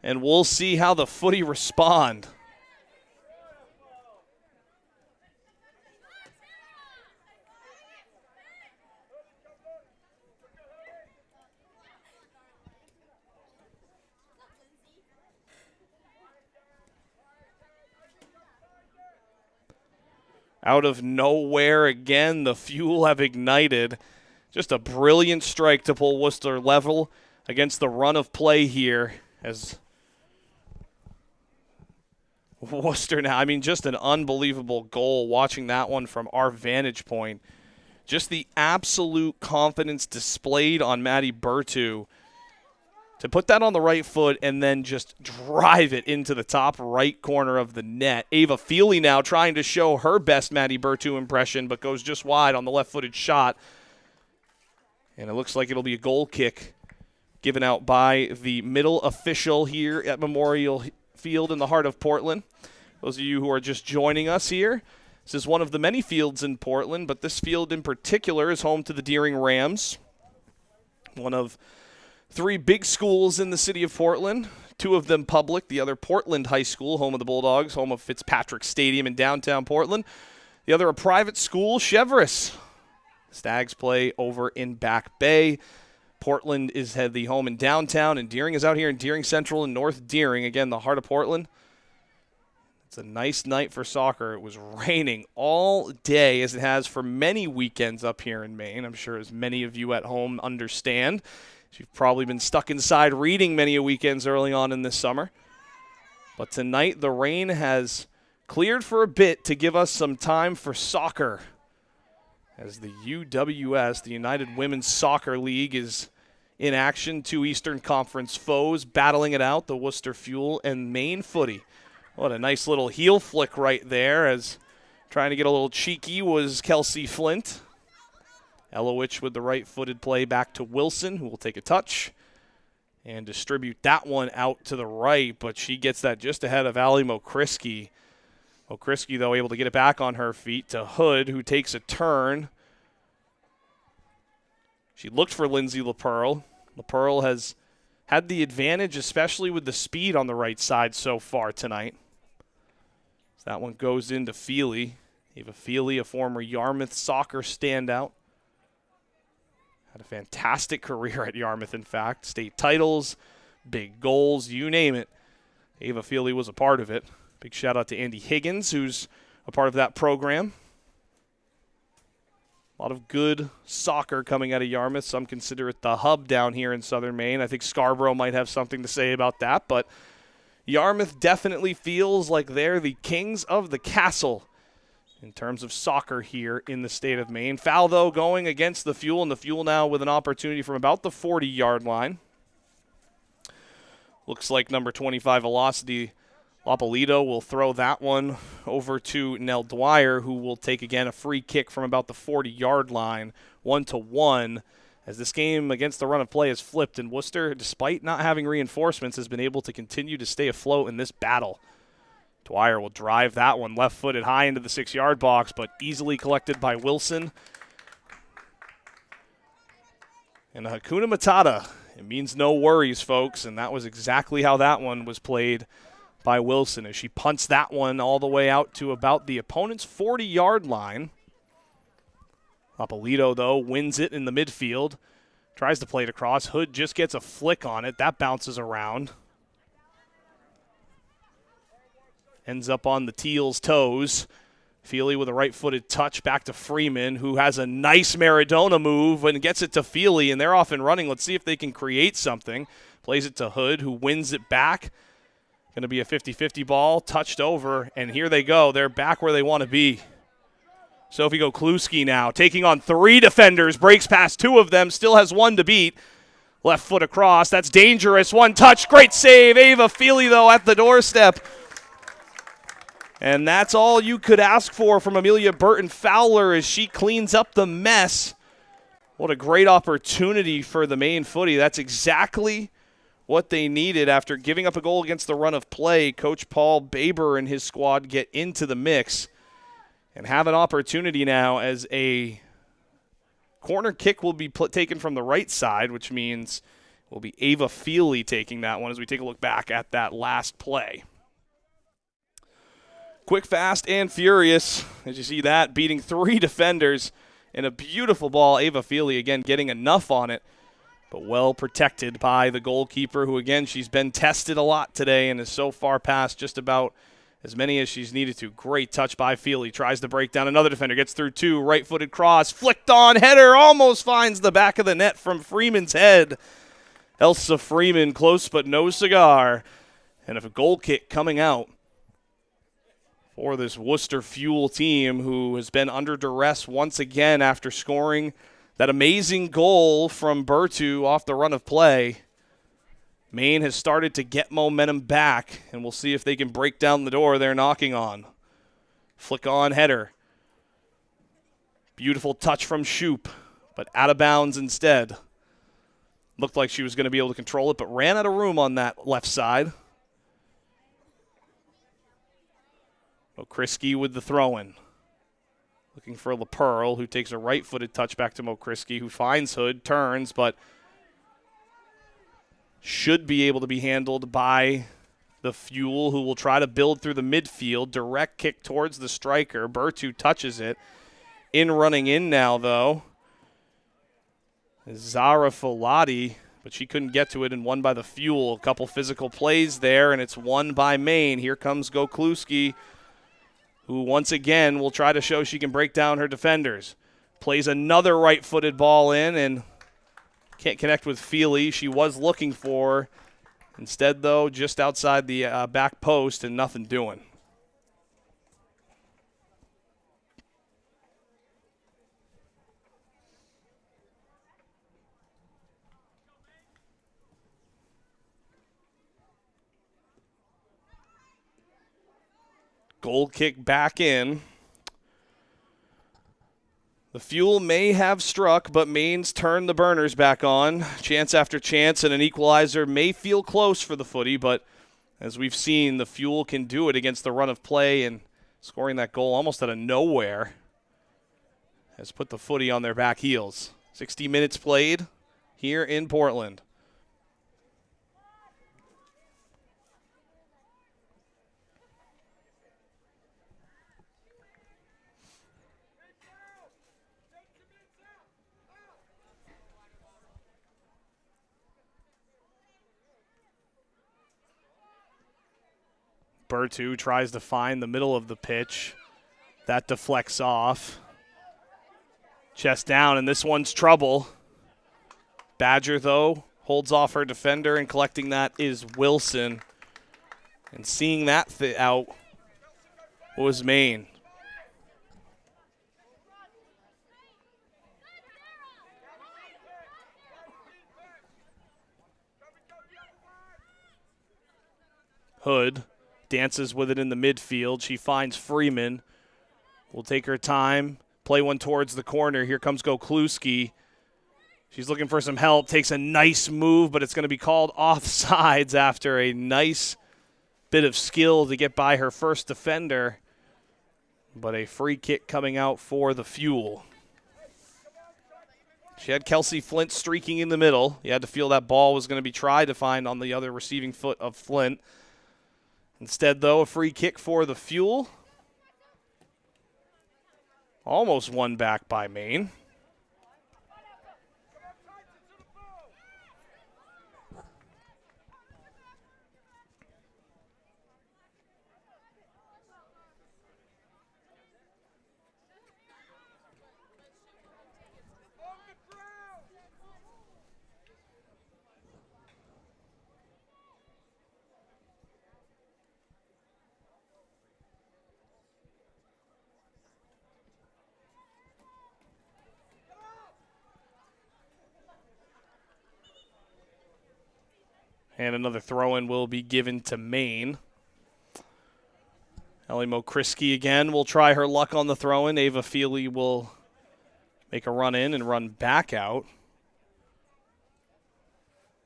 and we'll see how the Footy respond. Out of nowhere again, the Fuel have ignited. Just a brilliant strike to pull Worcester level against the run of play here, as Worcester now, I mean, just an unbelievable goal watching that one from our vantage point. Just the absolute confidence displayed on Maddie Bertu to put that on the right foot and then just drive it into the top right corner of the net. Ava Feely now trying to show her best Maddie Bertu impression, but goes just wide on the left-footed shot. And it looks like it'll be a goal kick given out by the middle official here at Memorial Field in the heart of Portland. Those of you who are just joining us here, this is one of the many fields in Portland, but this field in particular is home to the Deering Rams, one of 3 big schools in the city of Portland, 2 of them public, the other Portland High School, home of the Bulldogs, home of Fitzpatrick Stadium in downtown Portland. The other a private school, Cheverus. Stags play over in Back Bay. Portland is the home in downtown, and Deering is out here in Deering Central and North Deering, again, the heart of Portland. It's a nice night for soccer. It was raining all day, as it has for many weekends up here in Maine. I'm sure as many of you at home understand. You've probably been stuck inside reading many weekends early on in this summer. But tonight the rain has cleared for a bit to give us some time for soccer, as the UWS, the United Women's Soccer League, is in action. 2 Eastern Conference foes battling it out, the Worcester Fuel and Maine Footy. What a nice little heel flick right there, as trying to get a little cheeky was Kelsey Flint. Elowich with the right-footed play back to Wilson, who will take a touch and distribute that one out to the right, but she gets that just ahead of Allie Mokriski. Mokriski, though, able to get it back on her feet to Hood, who takes a turn. She looked for Lindsay LaPearl. LaPearl has had the advantage, especially with the speed on the right side so far tonight. So that one goes into Feely. Ava Feely, a former Yarmouth soccer standout. Had a fantastic career at Yarmouth, in fact. State titles, big goals, you name it. Ava Feely was a part of it. Big shout out to Andy Higgins, who's a part of that program. A lot of good soccer coming out of Yarmouth. Some consider it the hub down here in southern Maine. I think Scarborough might have something to say about that, but Yarmouth definitely feels like they're the kings of the castle in terms of soccer here in the state of Maine. Foul, though, going against the Fuel, and the Fuel now with an opportunity from about the 40-yard line. Looks like number 25 Velocity Lapolito will throw that one over to Nell Dwyer, who will take, again, a free kick from about the 40-yard line, 1-1, as this game against the run of play has flipped, and Worcester, despite not having reinforcements, has been able to continue to stay afloat in this battle. Dwyer will drive that one left-footed high into the 6-yard box, but easily collected by Wilson. And a Hakuna Matata. It means no worries, folks, and that was exactly how that one was played by Wilson as she punts that one all the way out to about the opponent's 40-yard line. Lapolito, though, wins it in the midfield. Tries to play it across. Hood just gets a flick on it. That bounces around. Ends up on the Teal's toes. Feely with a right-footed touch back to Freeman, who has a nice Maradona move and gets it to Feely, and they're off and running. Let's see if they can create something. Plays it to Hood, who wins it back. Going to be a 50-50 ball, touched over, and here they go. They're back where they want to be. Sophie Gokluski now taking on 3 defenders, breaks past 2 of them, still has 1 to beat. Left foot across, that's dangerous. 1 touch, great save. Ava Feely, though, at the doorstep. And that's all you could ask for from Amelia Burton Fowler as she cleans up the mess. What a great opportunity for the Maine Footy. That's exactly what they needed after giving up a goal against the run of play. Coach Paul Baber and his squad get into the mix and have an opportunity now as a corner kick will be taken from the right side, which means it will be Ava Feely taking that one as we take a look back at that last play. Quick, fast, and furious, as you see that, beating 3 defenders in a beautiful ball. Ava Feely, again, getting enough on it, but well protected by the goalkeeper, who, again, she's been tested a lot today and has so far passed just about as many as she's needed to. Great touch by Feely. Tries to break down another defender. Gets through 2. Right-footed cross. Flicked on. Header. Almost finds the back of the net from Freeman's head. Elsa Freeman close but no cigar. And a goal kick coming out for this Worcester Fuel team, who has been under duress once again after scoring that amazing goal from Bertu off the run of play. Maine has started to get momentum back, and we'll see if they can break down the door they're knocking on. Flick on header. Beautiful touch from Shoop, but out of bounds instead. Looked like she was going to be able to control it, but ran out of room on that left side. Mokriski with the throw-in. Looking for LaPearl, who takes a right-footed touch back to Mokriski, who finds Hood, turns, but should be able to be handled by the Fuel, who will try to build through the midfield. Direct kick towards the striker. Bertu touches it. Running in now, though, Zara Folati, but she couldn't get to it and won by the Fuel. A couple physical plays there, and it's won by Maine. Here comes Gokluski, who once again will try to show she can break down her defenders. Plays another right-footed ball in and can't connect with Feely. She was looking for. Instead, though, just outside the back post and nothing doing. Goal kick back in. The Fuel may have struck, but Maine's turned the burners back on. Chance after chance, and an equalizer may feel close for the Footy, but as we've seen, the Fuel can do it against the run of play, and scoring that goal almost out of nowhere has put the Footy on their back heels. 60 minutes played here in Portland. Bertu tries to find the middle of the pitch. That deflects off. Chest down, and this one's trouble. Badger, though, holds off her defender, and collecting that is Wilson. And seeing that out was Maine. Hood dances with it in the midfield. She finds Freeman. Will take her time. Play one towards the corner. Here comes Gokluski. She's looking for some help. Takes a nice move, but it's going to be called offsides after a nice bit of skill to get by her first defender. But a free kick coming out for the Fuel. She had Kelsey Flint streaking in the middle. You had to feel that ball was going to be tried to find on the other receiving foot of Flint. Instead, though, a free kick for the Fuel. Almost won back by Maine. And another throw-in will be given to Maine. Ellie Mokriski again will try her luck on the throw-in. Ava Feely will make a run in and run back out.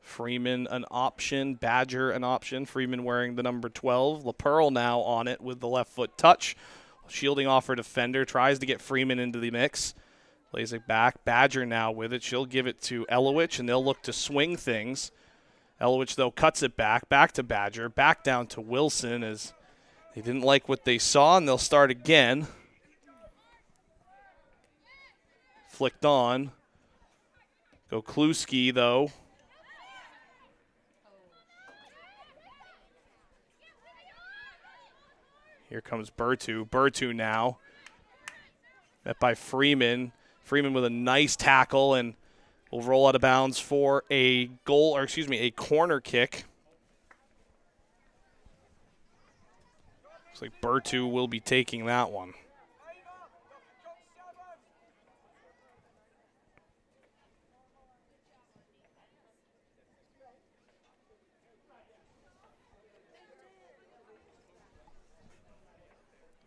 Freeman an option. Badger an option. Freeman wearing the number 12. LaPearl now on it with the left foot touch. Shielding off her defender. Tries to get Freeman into the mix. Plays it back. Badger now with it. She'll give it to Elowich, and they'll look to swing things. Elowich, though, cuts it back to Badger, back down to Wilson as they didn't like what they saw, and they'll start again. Flicked on. Gokluski, though. Here comes Bertu. Bertu now. Met by Freeman. Freeman with a nice tackle, and will roll out of bounds for a a corner kick. Looks like Bertu will be taking that one.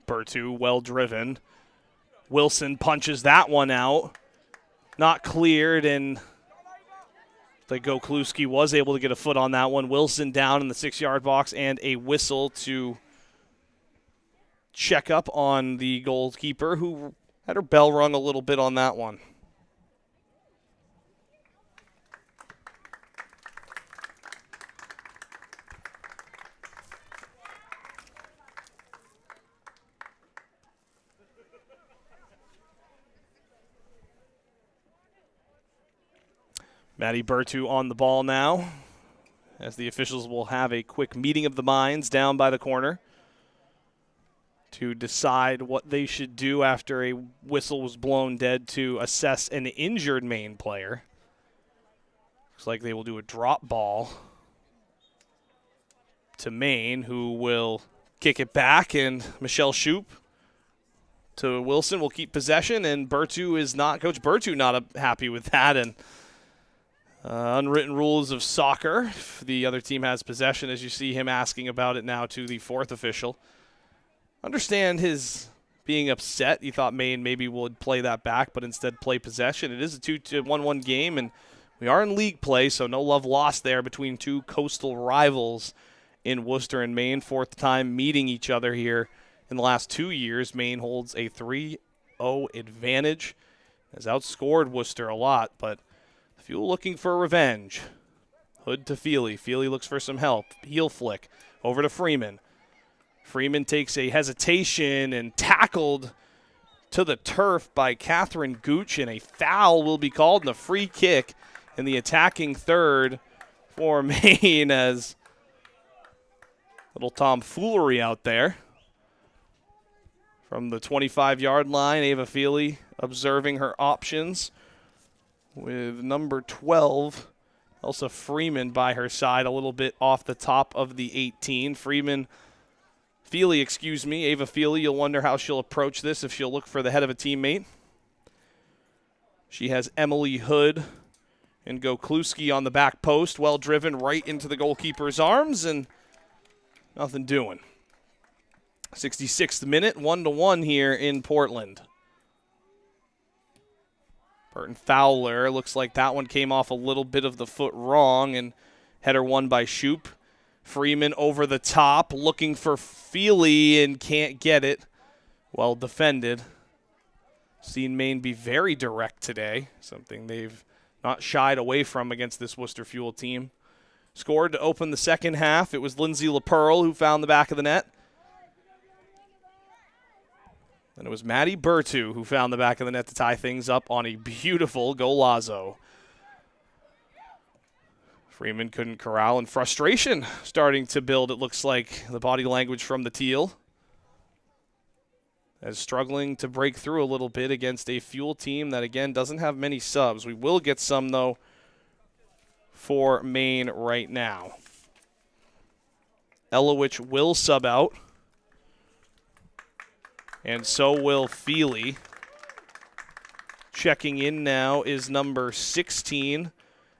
Bertu, well driven. Wilson punches that one out. Not cleared, and the Gokluski was able to get a foot on that one. Wilson down in the 6-yard box, and a whistle to check up on the goalkeeper, who had her bell rung a little bit on that one. Maddie Bertu on the ball now, as the officials will have a quick meeting of the minds down by the corner to decide what they should do after a whistle was blown dead to assess an injured Maine player. Looks like they will do a drop ball to Maine, who will kick it back, and Michelle Shoup to Wilson will keep possession, and Bertu is not, Coach Bertu not happy with that, and unwritten rules of soccer. If the other team has possession, as you see him asking about it now to the fourth official. Understand his being upset. He thought Maine maybe would play that back, but instead play possession. It is a 2-1-1 game, and we are in league play, so no love lost there between two coastal rivals in Worcester and Maine. Fourth time meeting each other here in the last 2 years. Maine holds a 3-0 advantage. Has outscored Worcester a lot, but Fuel looking for revenge. Hood to Feely. Feely looks for some help. Heel flick over to Freeman. Freeman takes a hesitation and tackled to the turf by Catherine Gooch, and a foul will be called, and a free kick in the attacking third for Maine, as little tomfoolery out there. From the 25-yard line, Ava Feely observing her options, with number 12, Elsa Freeman, by her side, a little bit off the top of the 18. Feely, Ava Feely, you'll wonder how she'll approach this, if she'll look for the head of a teammate. She has Emily Hood and Gokluski on the back post, well driven right into the goalkeeper's arms, and nothing doing. 66th minute, 1-1 here in Portland. Burton Fowler, looks like that one came off a little bit of the foot wrong, and header won by Shoup. Freeman over the top, looking for Feely and can't get it. Well defended. Seen Maine be very direct today, something they've not shied away from against this Worcester Fuel team. Scored to open the second half. It was Lindsay LaPearl who found the back of the net. And it was Maddie Bertu who found the back of the net to tie things up on a beautiful golazo. Freeman couldn't corral, and frustration starting to build, it looks like, the body language from the Teal. As struggling to break through a little bit against a Fuel team that, again, doesn't have many subs. We will get some, though, for Maine right now. Elowich will sub out. And so will Feely. Checking in now is number 16,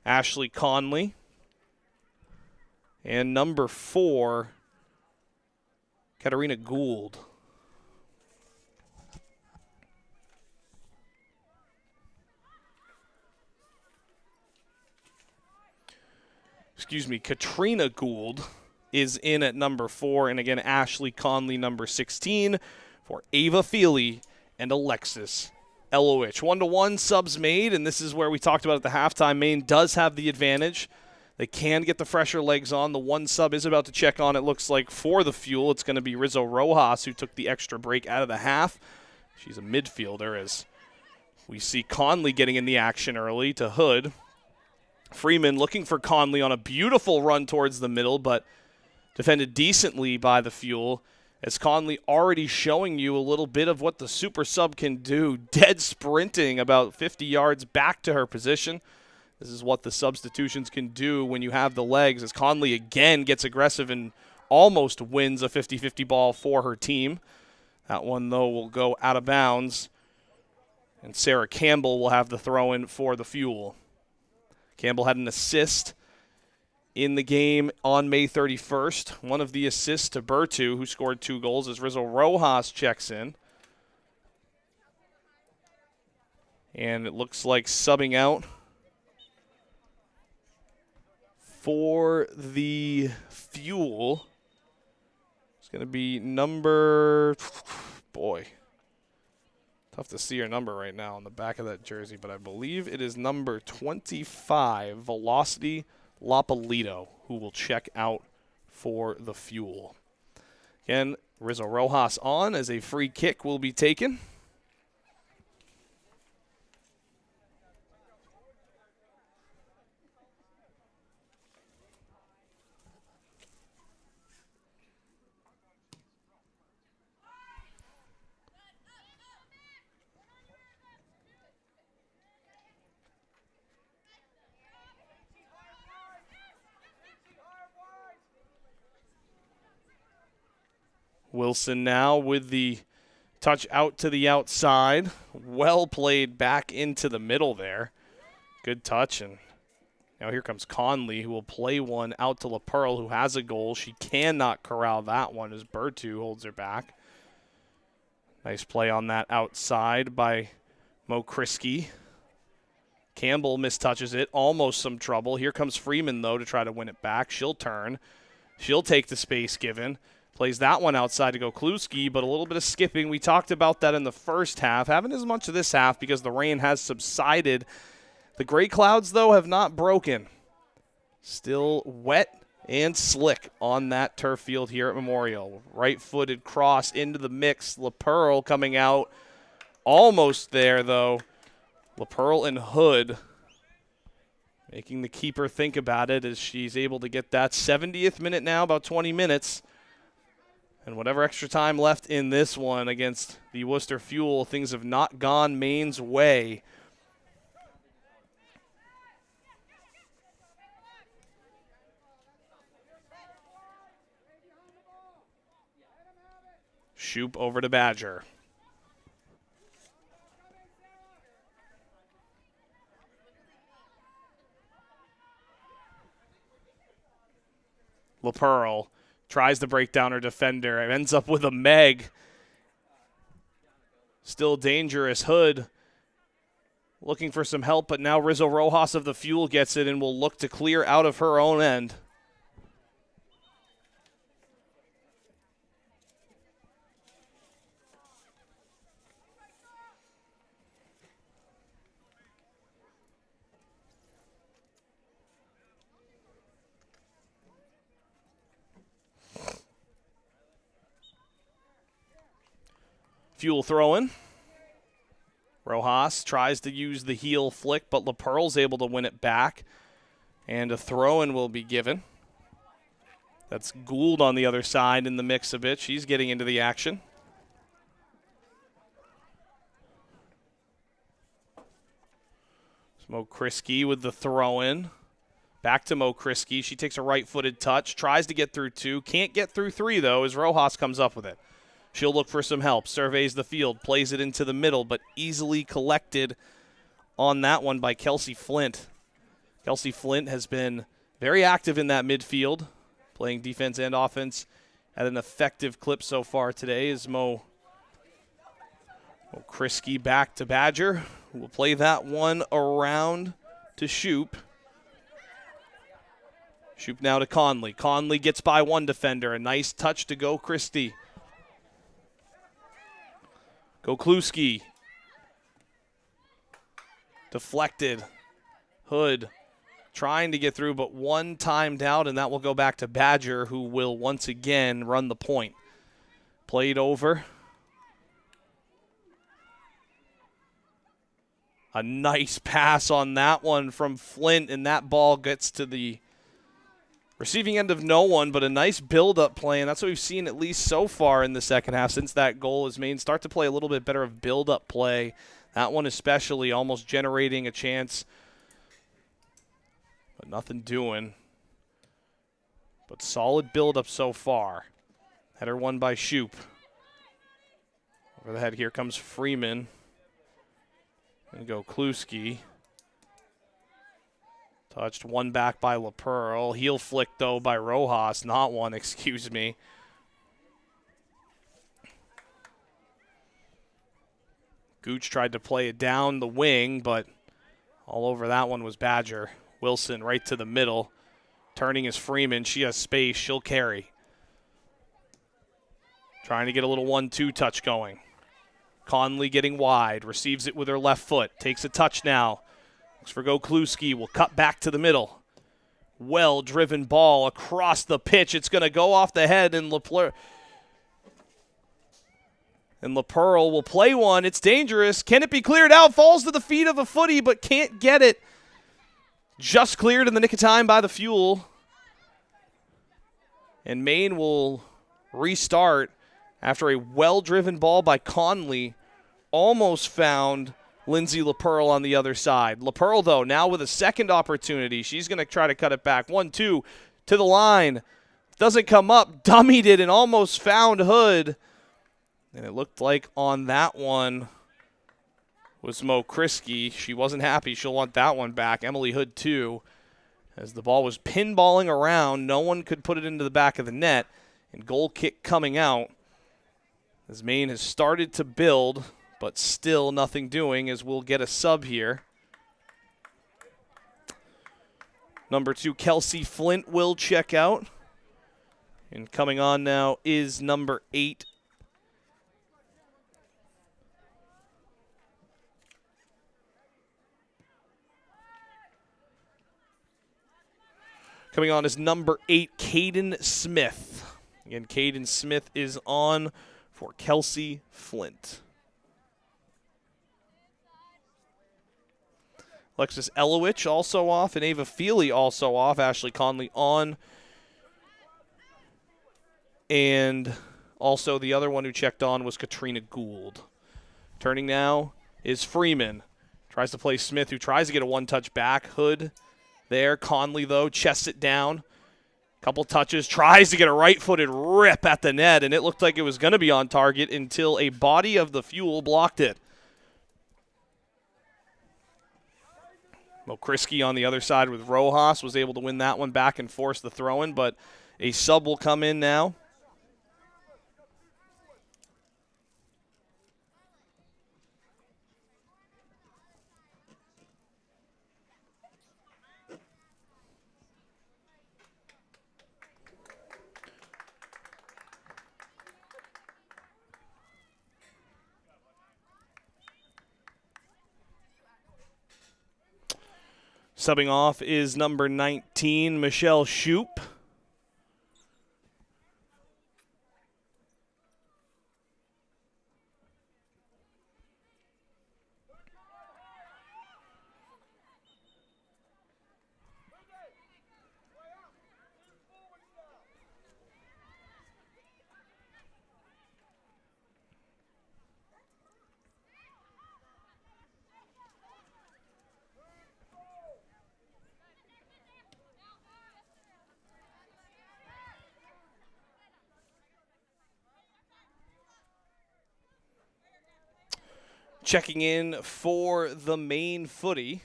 Ashley Conley. And number 4, Katarina Gould. Excuse me, Katrina Gould is in at number 4. And again, Ashley Conley, number 16. For Ava Feely and Alexis Elowich. 1-1 subs made, and this is where we talked about at the halftime. Maine does have the advantage. They can get the fresher legs on. The one sub is about to check on, it looks like, for the Fuel. It's going to be Rizzo Rojas, who took the extra break out of the half. She's a midfielder, as we see Conley getting in the action early to Hood. Freeman looking for Conley on a beautiful run towards the middle, but defended decently by the Fuel. As Conley already showing you a little bit of what the super sub can do. Dead sprinting about 50 yards back to her position. This is what the substitutions can do when you have the legs, as Conley again gets aggressive and almost wins a 50-50 ball for her team. That one, though, will go out of bounds. And Sarah Campbell will have the throw-in for the Fuel. Campbell had an assist in the game on May 31st. One of the assists to Bertu, who scored 2 goals, as Rizzo Rojas checks in. And it looks like subbing out for the Fuel. It's going to be number, boy, tough to see her number right now on the back of that jersey, but I believe it is number 25, Velocity Lapalito, who will check out for the Fuel. Again, Rizzo Rojas on as a free kick will be taken. Wilson now with the touch out to the outside. Well played back into the middle there. Good touch. And now here comes Conley, who will play one out to LaPearl, who has a goal. She cannot corral that one as Bertu holds her back. Nice play on that outside by Mo Kriski. Campbell mistouches it. Almost some trouble. Here comes Freeman, though, to try to win it back. She'll turn. She'll take the space given. Plays that one outside to go Kluski, but a little bit of skipping. We talked about that in the first half. Haven't as much of this half because the rain has subsided. The gray clouds, though, have not broken. Still wet and slick on that turf field here at Memorial. Right-footed cross into the mix. LaPearl coming out. Almost there, though. LaPearl and Hood making the keeper think about it as she's able to get that 70th minute now, about 20 minutes. And whatever extra time left in this one against the Worcester Fuel, things have not gone Maine's way. Shoup over to Badger. LaPearl Tries to break down her defender. It ends up with a Meg. Still dangerous. Hood looking for some help, but now Rizzo Rojas of the Fuel gets it and will look to clear out of her own end. Fuel throw-in. Rojas tries to use the heel flick, but LaPearl's able to win it back. And a throw-in will be given. That's Gould on the other side in the mix a bit. She's getting into the action. Mo Kriski with the throw-in. Back to Mo Kriski. She takes a right-footed touch. Tries to get through 2. Can't get through 3, though, as Rojas comes up with it. She'll look for some help. Surveys the field. Plays it into the middle, but easily collected on that one by Kelsey Flint. Kelsey Flint has been very active in that midfield, playing defense and offense at an effective clip so far today. Is Mo Kriski back to Badger, who will play that one around to Shoop. Shoop now to Conley. Conley gets by one defender. A nice touch to go Christie. Gokluski. Deflected. Hood trying to get through, but one timed out, and that will go back to Badger, who will once again run the point. Played over. A nice pass on that one from Flint, and that ball gets to the receiving end of no one, but a nice build-up play, and that's what we've seen at least so far in the second half since that goal is Maine start to play a little bit better of build-up play. That one especially almost generating a chance, but nothing doing. But solid build-up so far. Header won by Shoop. Over the head here comes Freeman. And Gokluski. Touched one back by LaPearl. Heel flick, though, by Rojas. Not one, excuse me. Gooch tried to play it down the wing, but all over that one was Badger. Wilson right to the middle. Turning is Freeman. She has space. She'll carry. Trying to get a little 1-2 touch going. Conley getting wide. Receives it with her left foot. Takes a touch now. For Gokluski, will cut back to the middle. Well-driven ball across the pitch. It's going to go off the head, and LaPearl will play one. It's dangerous. Can it be cleared out? Falls to the feet of a footy, but can't get it. Just cleared in the nick of time by the Fuel. And Maine will restart after a well-driven ball by Conley. Almost found Lindsay LaPearl on the other side. LaPearl, though, now with a second opportunity. She's going to try to cut it back. 1-2 to the line. Doesn't come up. Dummied it and almost found Hood. And it looked like on that one was Mo Kriski. She wasn't happy. She'll want that one back. Emily Hood, too. As the ball was pinballing around, no one could put it into the back of the net. And goal kick coming out. As Maine has started to build, but still nothing doing, as we'll get a sub here. Number 2, Kelsey Flint will check out. And coming on now is number 8. Coming on is number 8, Caden Smith. Again, Caden Smith is on for Kelsey Flint. Alexis Elowich also off, and Ava Feely also off. Ashley Conley on. And also the other one who checked on was Katrina Gould. Turning now is Freeman. Tries to play Smith, who tries to get a one-touch back. Hood there. Conley, though, chests it down. Couple touches. Tries to get a right-footed rip at the net, and it looked like it was going to be on target until a body of the Fuel blocked it. Mo Kriski on the other side with Rojas was able to win that one back and force the throw-in, but A sub will come in now. Subbing off is number 19, Michelle Shoup. Checking in for the Maine Footy,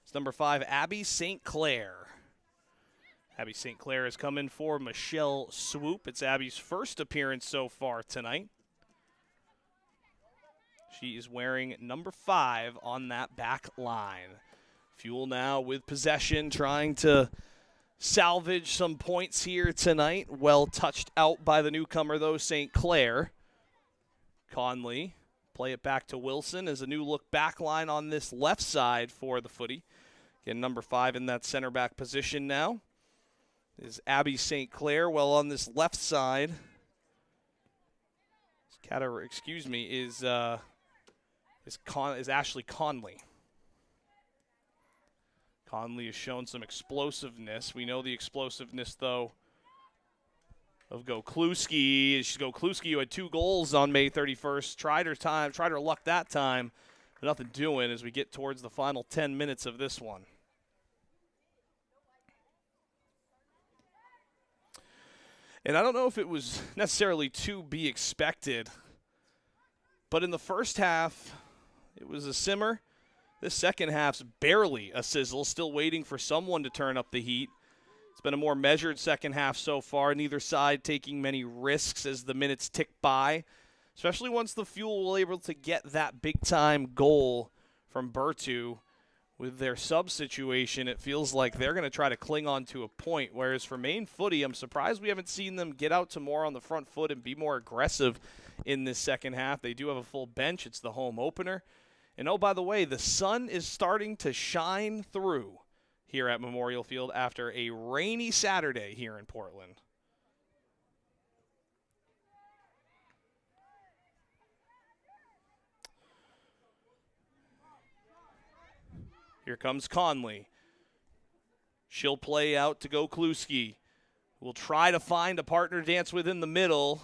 it's number 5, Abby St. Clair. Abby St. Clair has come in for Michelle Swoop. It's Abby's first appearance so far tonight. She is wearing number 5 on that back line. Fuel now with possession, trying to salvage some points here tonight. Well touched out by the newcomer, though, St. Clair. Conley. Play it back to Wilson as a new look back line on this left side for the Footy. Again, number 5 in that center back position now is Abby St. Clair. Well, on this left side, is Ashley Conley. Conley has shown some explosiveness. We know the explosiveness, though, of Gokluski. Gokluski, who had 2 goals on May 31st. Tried her luck that time, but nothing doing as we get towards the final 10 minutes of this one. And I don't know if it was necessarily to be expected, but in the first half, it was a simmer. This second half's barely a sizzle, still waiting for someone to turn up the heat. It's been a more measured second half so far, neither side taking many risks as the minutes tick by, especially once the Fuel were able to get that big-time goal from Bertu. With their sub situation, it feels like they're going to try to cling on to a point, whereas for Maine Footy, I'm surprised we haven't seen them get out to more on the front foot and be more aggressive in this second half. They do have a full bench. It's the home opener. And, oh, by the way, the sun is starting to shine through here at Memorial Field after a rainy Saturday here in Portland. Here comes Conley. She'll play out to Gokluski. We'll try to find a partner dance within the middle.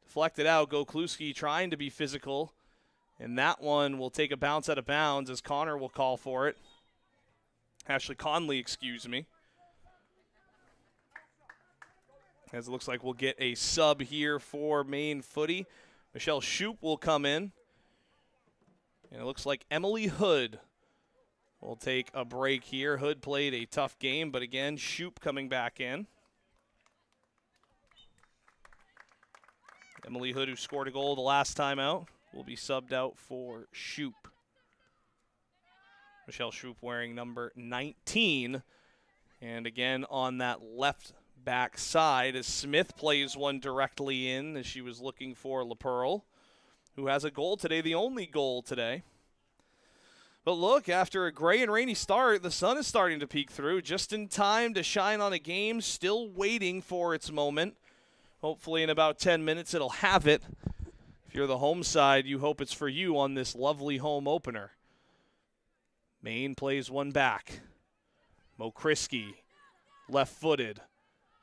Deflected out. Gokluski trying to be physical. And that one will take a bounce out of bounds as Connor will call for it. Ashley Conley, excuse me. As it looks like we'll get a sub here for Maine Footy. Michelle Shoup will come in. And it looks like Emily Hood will take a break here. Hood played a tough game, but again, Shoup coming back in. Emily Hood, who scored a goal the last time out, will be subbed out for Shoup. Michelle Shoup wearing number 19. And again, on that left back side, as Smith plays one directly in as she was looking for LaPearl, who has a goal today, the only goal today. But look, after a gray and rainy start, the sun is starting to peek through, just in time to shine on a game, still waiting for its moment. Hopefully in about 10 minutes it'll have it. If you're the home side, you hope it's for you on this lovely home opener. Maine plays one back. Mokriski, left-footed.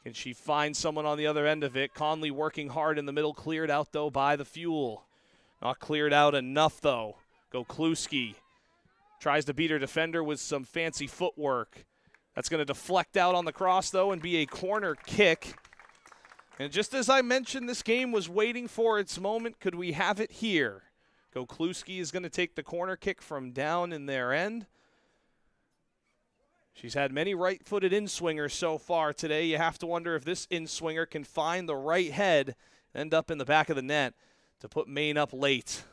Can she find someone on the other end of it? Conley working hard in the middle, cleared out, though, by the Fuel. Not cleared out enough, though. Gokluski tries to beat her defender with some fancy footwork. That's going to deflect out on the cross, though, and be a corner kick. And just as I mentioned, this game was waiting for its moment. Could we have it here? Gokluski is going to take the corner kick from down in their end. She's had many right-footed in-swingers so far today. You have to wonder if this in-swinger can find the right head, end up in the back of the net to put Maine up late.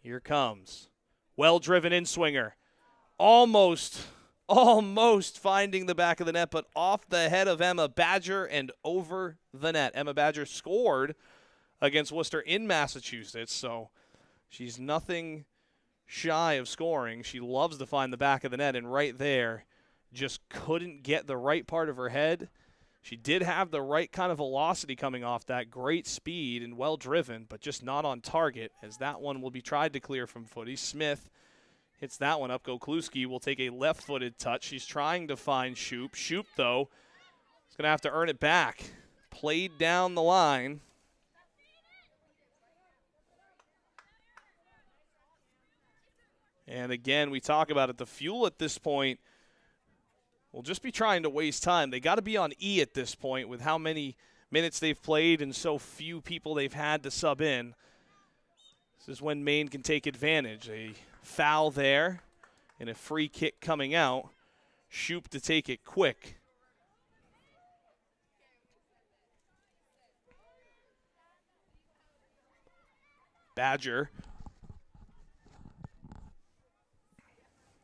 Here comes. Well-driven in-swinger. Almost finding the back of the net, but off the head of Emma Badger and over the net. Emma Badger scored against Worcester in Massachusetts, so she's nothing shy of scoring. She loves to find the back of the net, and right there, just couldn't get the right part of her head. She did have the right kind of velocity coming off that, great speed and well driven, but just not on target, as that one will be tried to clear from Footy. Smith hits that one up. Gokluski will take a left-footed touch. She's trying to find Shoop. Shoop, though, is going to have to earn it back. Played down the line. And again, we talk about it. The Fuel at this point will just be trying to waste time. They got to be on E at this point with how many minutes they've played and so few people they've had to sub in. This is when Maine can take advantage. A foul there and a free kick coming out. Shoop to take it quick. Badger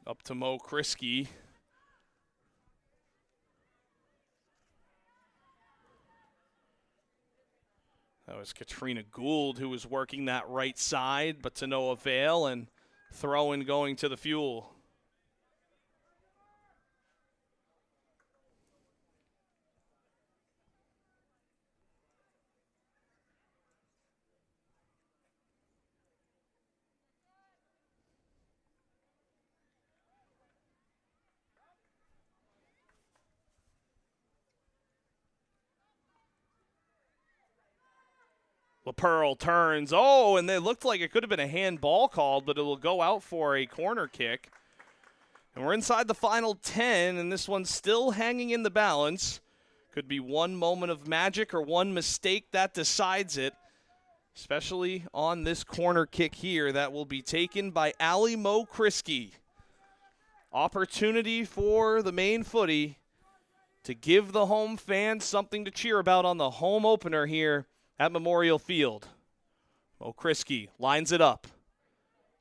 up to Mo Kriski. That was Katrina Gould who was working that right side, but to no avail, and throw-in going to the Fuel. LaPearl turns. Oh, and it looked like it could have been a handball called, but it will go out for a corner kick. And we're inside the final 10, and this one's still hanging in the balance. Could be one moment of magic or one mistake that decides it, especially on this corner kick here that will be taken by Allie Mo Kriski. Opportunity for the Maine Footy to give the home fans something to cheer about on the home opener here at Memorial Field. Mo Kriski lines it up.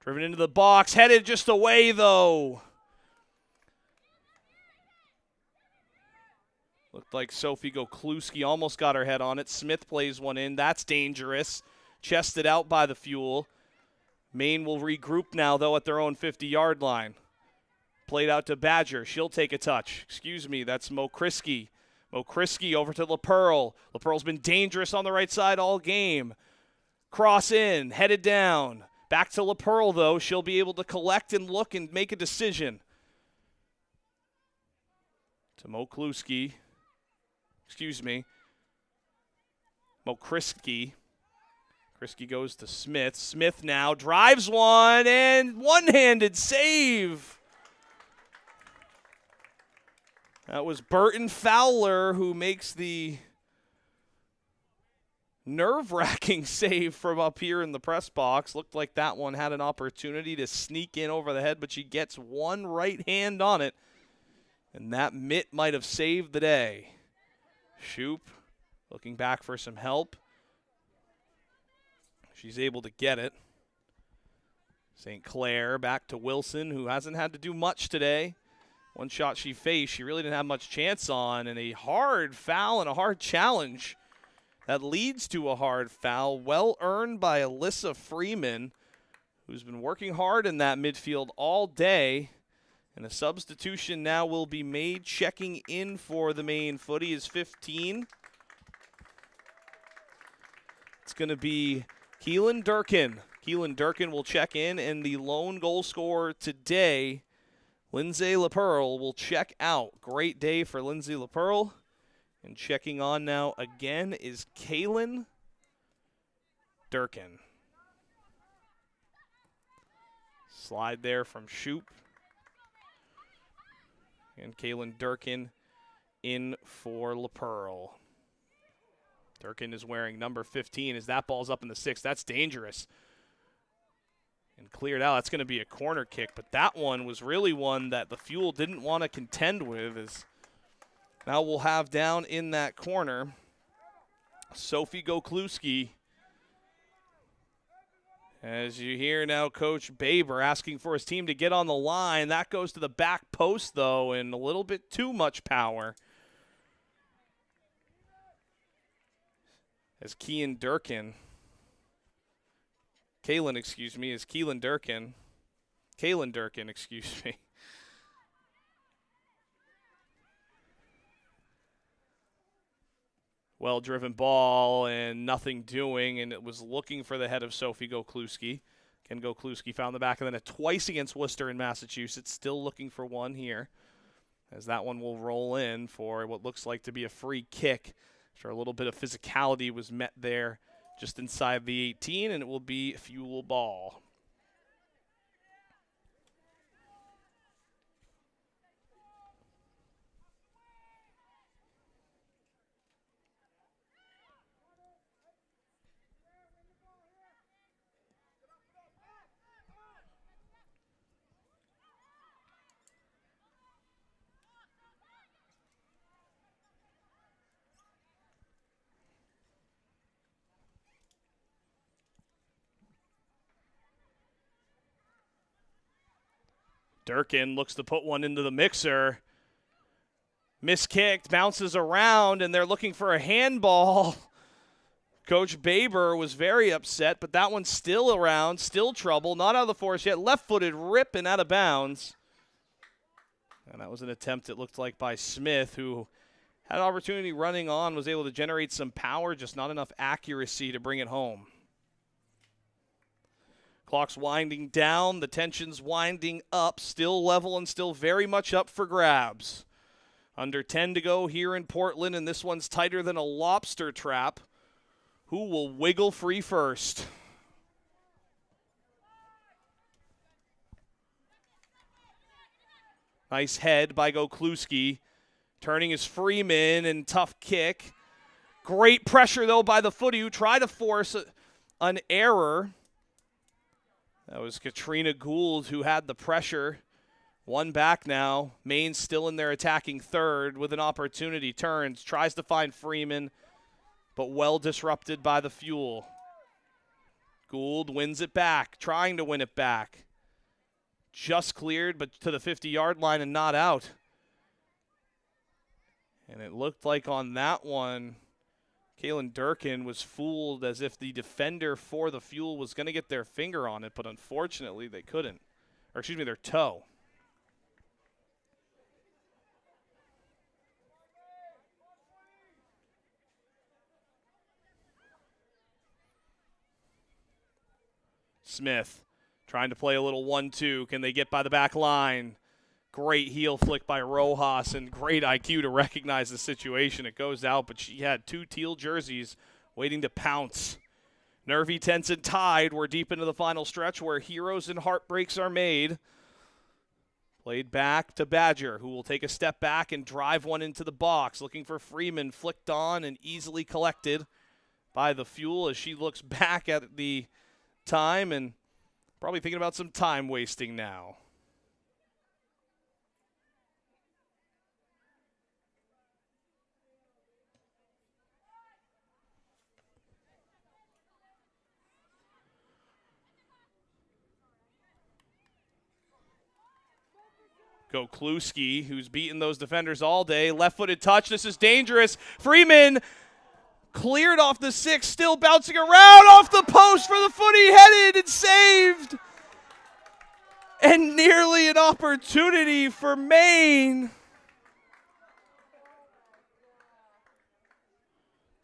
Driven into the box, headed just away though. Looked like Sophie Gokluski almost got her head on it. Smith plays one in. That's dangerous. Chested out by the Fuel. Maine will regroup now though at their own 50-yard line. Played out to Badger. She'll take a touch. Excuse me, that's Mo Kriski. Mo Kriski over to LaPearl. LaPearl's been dangerous on the right side all game. Cross in, headed down. Back to LaPearl, though. She'll be able to collect and look and make a decision. To Mo Kriski. Mo Kriski. Kriski goes to Smith. Smith now drives one, and one-handed save. That was Burton Fowler who makes the nerve-wracking save from up here in the press box. Looked like that one had an opportunity to sneak in over the head, but she gets one right hand on it, and that mitt might have saved the day. Shoop looking back for some help. She's able to get it. St. Clair back to Wilson, who hasn't had to do much today. One shot she faced, she really didn't have much chance on, and a hard foul and a hard challenge that leads to a hard foul. Well earned by Alyssa Freeman, who's been working hard in that midfield all day. And a substitution now will be made. Checking in for the Maine Footy is 15. It's going to be Keelan Durkin. Keelan Durkin will check in, and the lone goal scorer today, Lindsay LaPearl, will check out. Great day for Lindsay LaPearl. And checking on now again is Kaylin Durkin. Slide there from Shoop. And Kaylin Durkin in for LaPearl. Durkin is wearing number 15 as that ball's up in the 6th. That's dangerous. And and cleared out. That's going to be a corner kick, but that one was really one that the Fuel didn't want to contend with. As now we'll have down in that corner Sophie Gokluski. As you hear now, Coach Baber asking for his team to get on the line. That goes to the back post, though, and a little bit too much power. As Keelan Durkin Well-driven ball and nothing doing, and it was looking for the head of Sophie Gokluski. Ken Gokluski found the back of the net twice against Worcester in Massachusetts, still looking for one here, as that one will roll in for what looks like to be a free kick. After a little bit of physicality was met there just inside the 18, and it will be Fuel ball. Durkin looks to put one into the mixer. Miskicked, bounces around, and they're looking for a handball. Coach Baber was very upset, but that one's still around, still trouble, not out of the force yet. Left-footed rip and out of bounds. And that was an attempt, it looked like, by Smith, who had an opportunity running on, was able to generate some power, just not enough accuracy to bring it home. Clock's winding down, the tension's winding up, still level and still very much up for grabs. Under 10 to go here in Portland, and this one's tighter than a lobster trap. Who will wiggle free first? Nice head by Gokluski. Turning is Freeman, and tough kick. Great pressure, though, by the Footy, who tried to force an error. That was Katrina Gould who had the pressure. One back now. Maine still in their attacking third with an opportunity. Turns, tries to find Freeman, but well disrupted by the Fuel. Gould wins it back, trying to win it back. Just cleared, but to the 50-yard line and not out. And it looked like on that one, Keelan Durkin was fooled as if the defender for the Fuel was going to get their finger on it, but unfortunately they couldn't. Or excuse me, their toe. Smith trying to play a little 1-2. Can they get by the back line? Great heel flick by Rojas, and great IQ to recognize the situation. It goes out, but she had two teal jerseys waiting to pounce. Nervy, tense, and tied. We're deep into the final stretch where heroes and heartbreaks are made. Played back to Badger, who will take a step back and drive one into the box. Looking for Freeman, flicked on and easily collected by the Fuel as she looks back at the time and probably thinking about some time wasting now. Gokluski, who's beaten those defenders all day. Left-footed touch. This is dangerous. Freeman cleared off the 6, still bouncing around off the post for the Footy, headed and saved. And nearly an opportunity for Maine.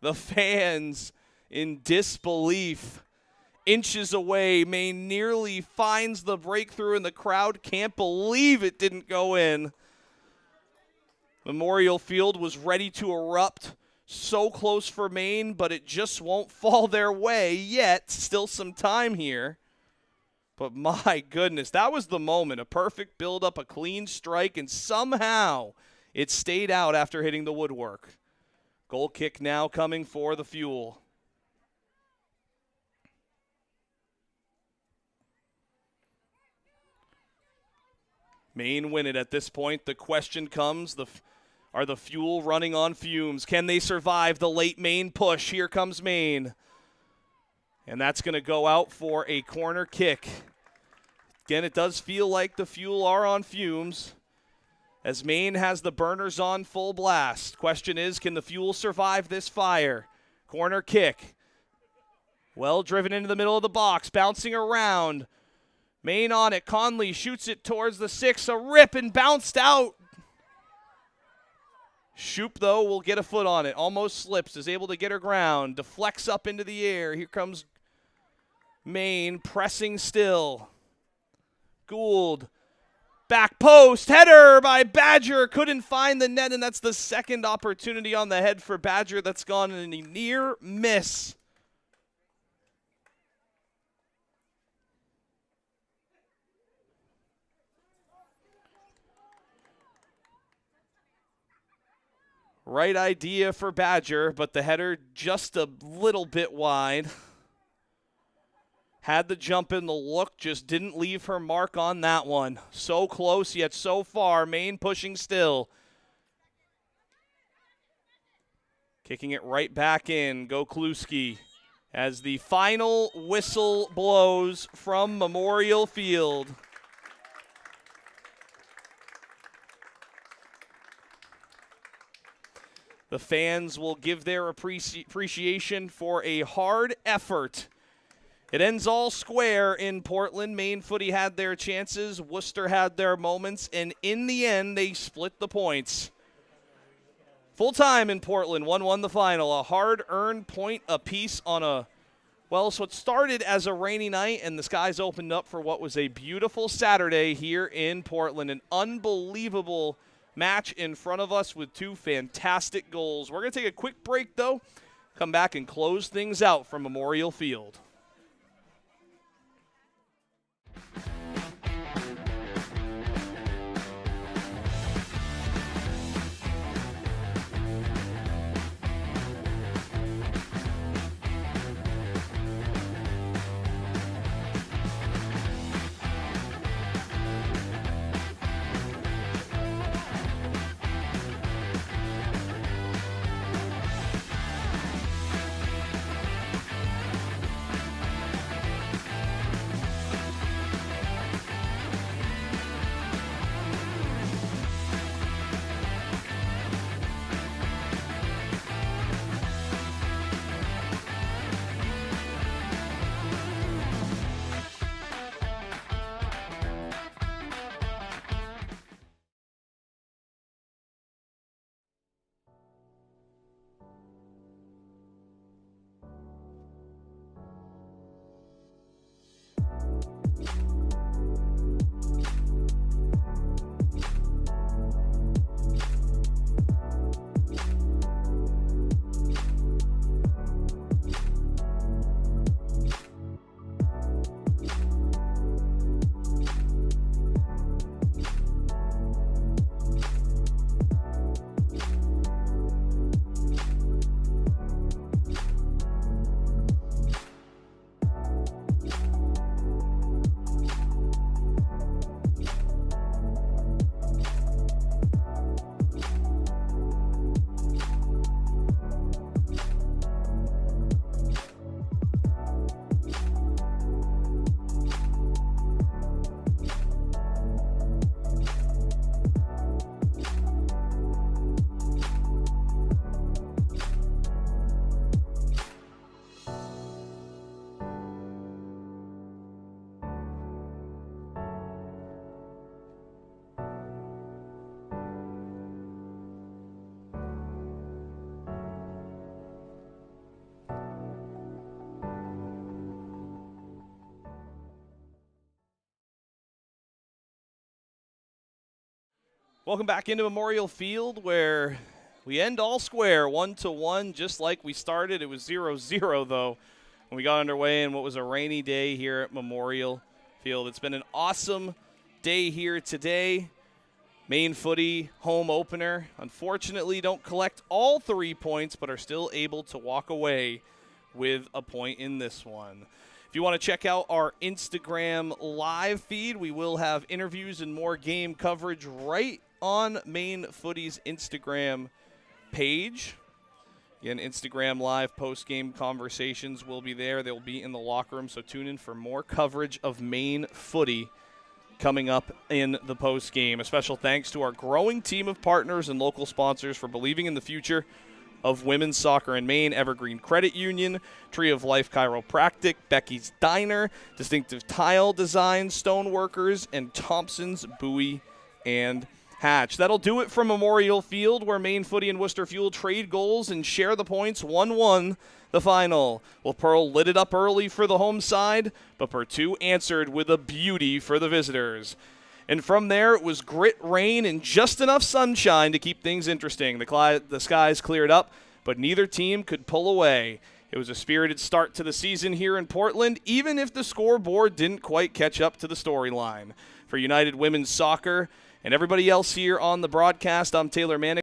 The fans in disbelief. Inches away, Maine nearly finds the breakthrough, and the crowd can't believe it didn't go in. Memorial Field was ready to erupt. So close for Maine, but it just won't fall their way yet. Still some time here. But my goodness, that was the moment. A perfect build-up, a clean strike, and somehow it stayed out after hitting the woodwork. Goal kick now coming for the Fuel. Maine win it at this point. The question comes, are the Fuel running on fumes? Can they survive the late Maine push? Here comes Maine. And that's going to go out for a corner kick. Again, it does feel like the Fuel are on fumes as Maine has the burners on full blast. Question is, can the Fuel survive this fire? Corner kick. Well driven into the middle of the box, bouncing around. Maine on it. Conley shoots it towards the 6. A rip and bounced out. Shoop, though, will get a foot on it. Almost slips, is able to get her ground. Deflects up into the air. Here comes Maine pressing still. Gould. Back post. Header by Badger. Couldn't find the net, and that's the second opportunity on the head for Badger that's gone in a near miss. Right idea for Badger, but the header just a little bit wide. Had the jump in the look, just didn't leave her mark on that one. So close, yet so far. Maine pushing still. Kicking it right back in. Go Kluski as the final whistle blows from Memorial Field. The fans will give their appreciation for a hard effort. It ends all square in Portland. Maine Footy had their chances. Worcester had their moments. And in the end, they split the points. Full time in Portland. 1-1 the final. A hard-earned point apiece on a, well, so it started as a rainy night, and the skies opened up for what was a beautiful Saturday here in Portland. An unbelievable match in front of us with two fantastic goals. We're going to take a quick break, though. Come back and close things out from Memorial Field. Welcome back into Memorial Field, where we end all square, 1-1, just like we started. It was 0-0, though, when we got underway in what was a rainy day here at Memorial Field. It's been an awesome day here today. Maine Footy home opener. Unfortunately, don't collect all 3 points, but are still able to walk away with a point in this one. If you want to check out our Instagram live feed, we will have interviews and more game coverage right on Maine Footy's Instagram page. Again, Instagram live post-game conversations will be there. They'll be in the locker room, so tune in for more coverage of Maine Footy coming up in the post-game. A special thanks to our growing team of partners and local sponsors for believing in the future of women's soccer in Maine: Evergreen Credit Union, Tree of Life Chiropractic, Becky's Diner, Distinctive Tile Design, Stoneworkers, and Thompson's Bowie and Hatch. That'll do it from Memorial Field, where Maine Footy and Worcester Fuel trade goals and share the points. 1-1 the final. Well, Pearl lit it up early for the home side, but Purtu answered with a beauty for the visitors. And from there, it was grit, rain, and just enough sunshine to keep things interesting. The skies cleared up, but neither team could pull away. It was a spirited start to the season here in Portland, even if the scoreboard didn't quite catch up to the storyline. For United Women's Soccer and everybody else here on the broadcast, I'm Taylor Manick.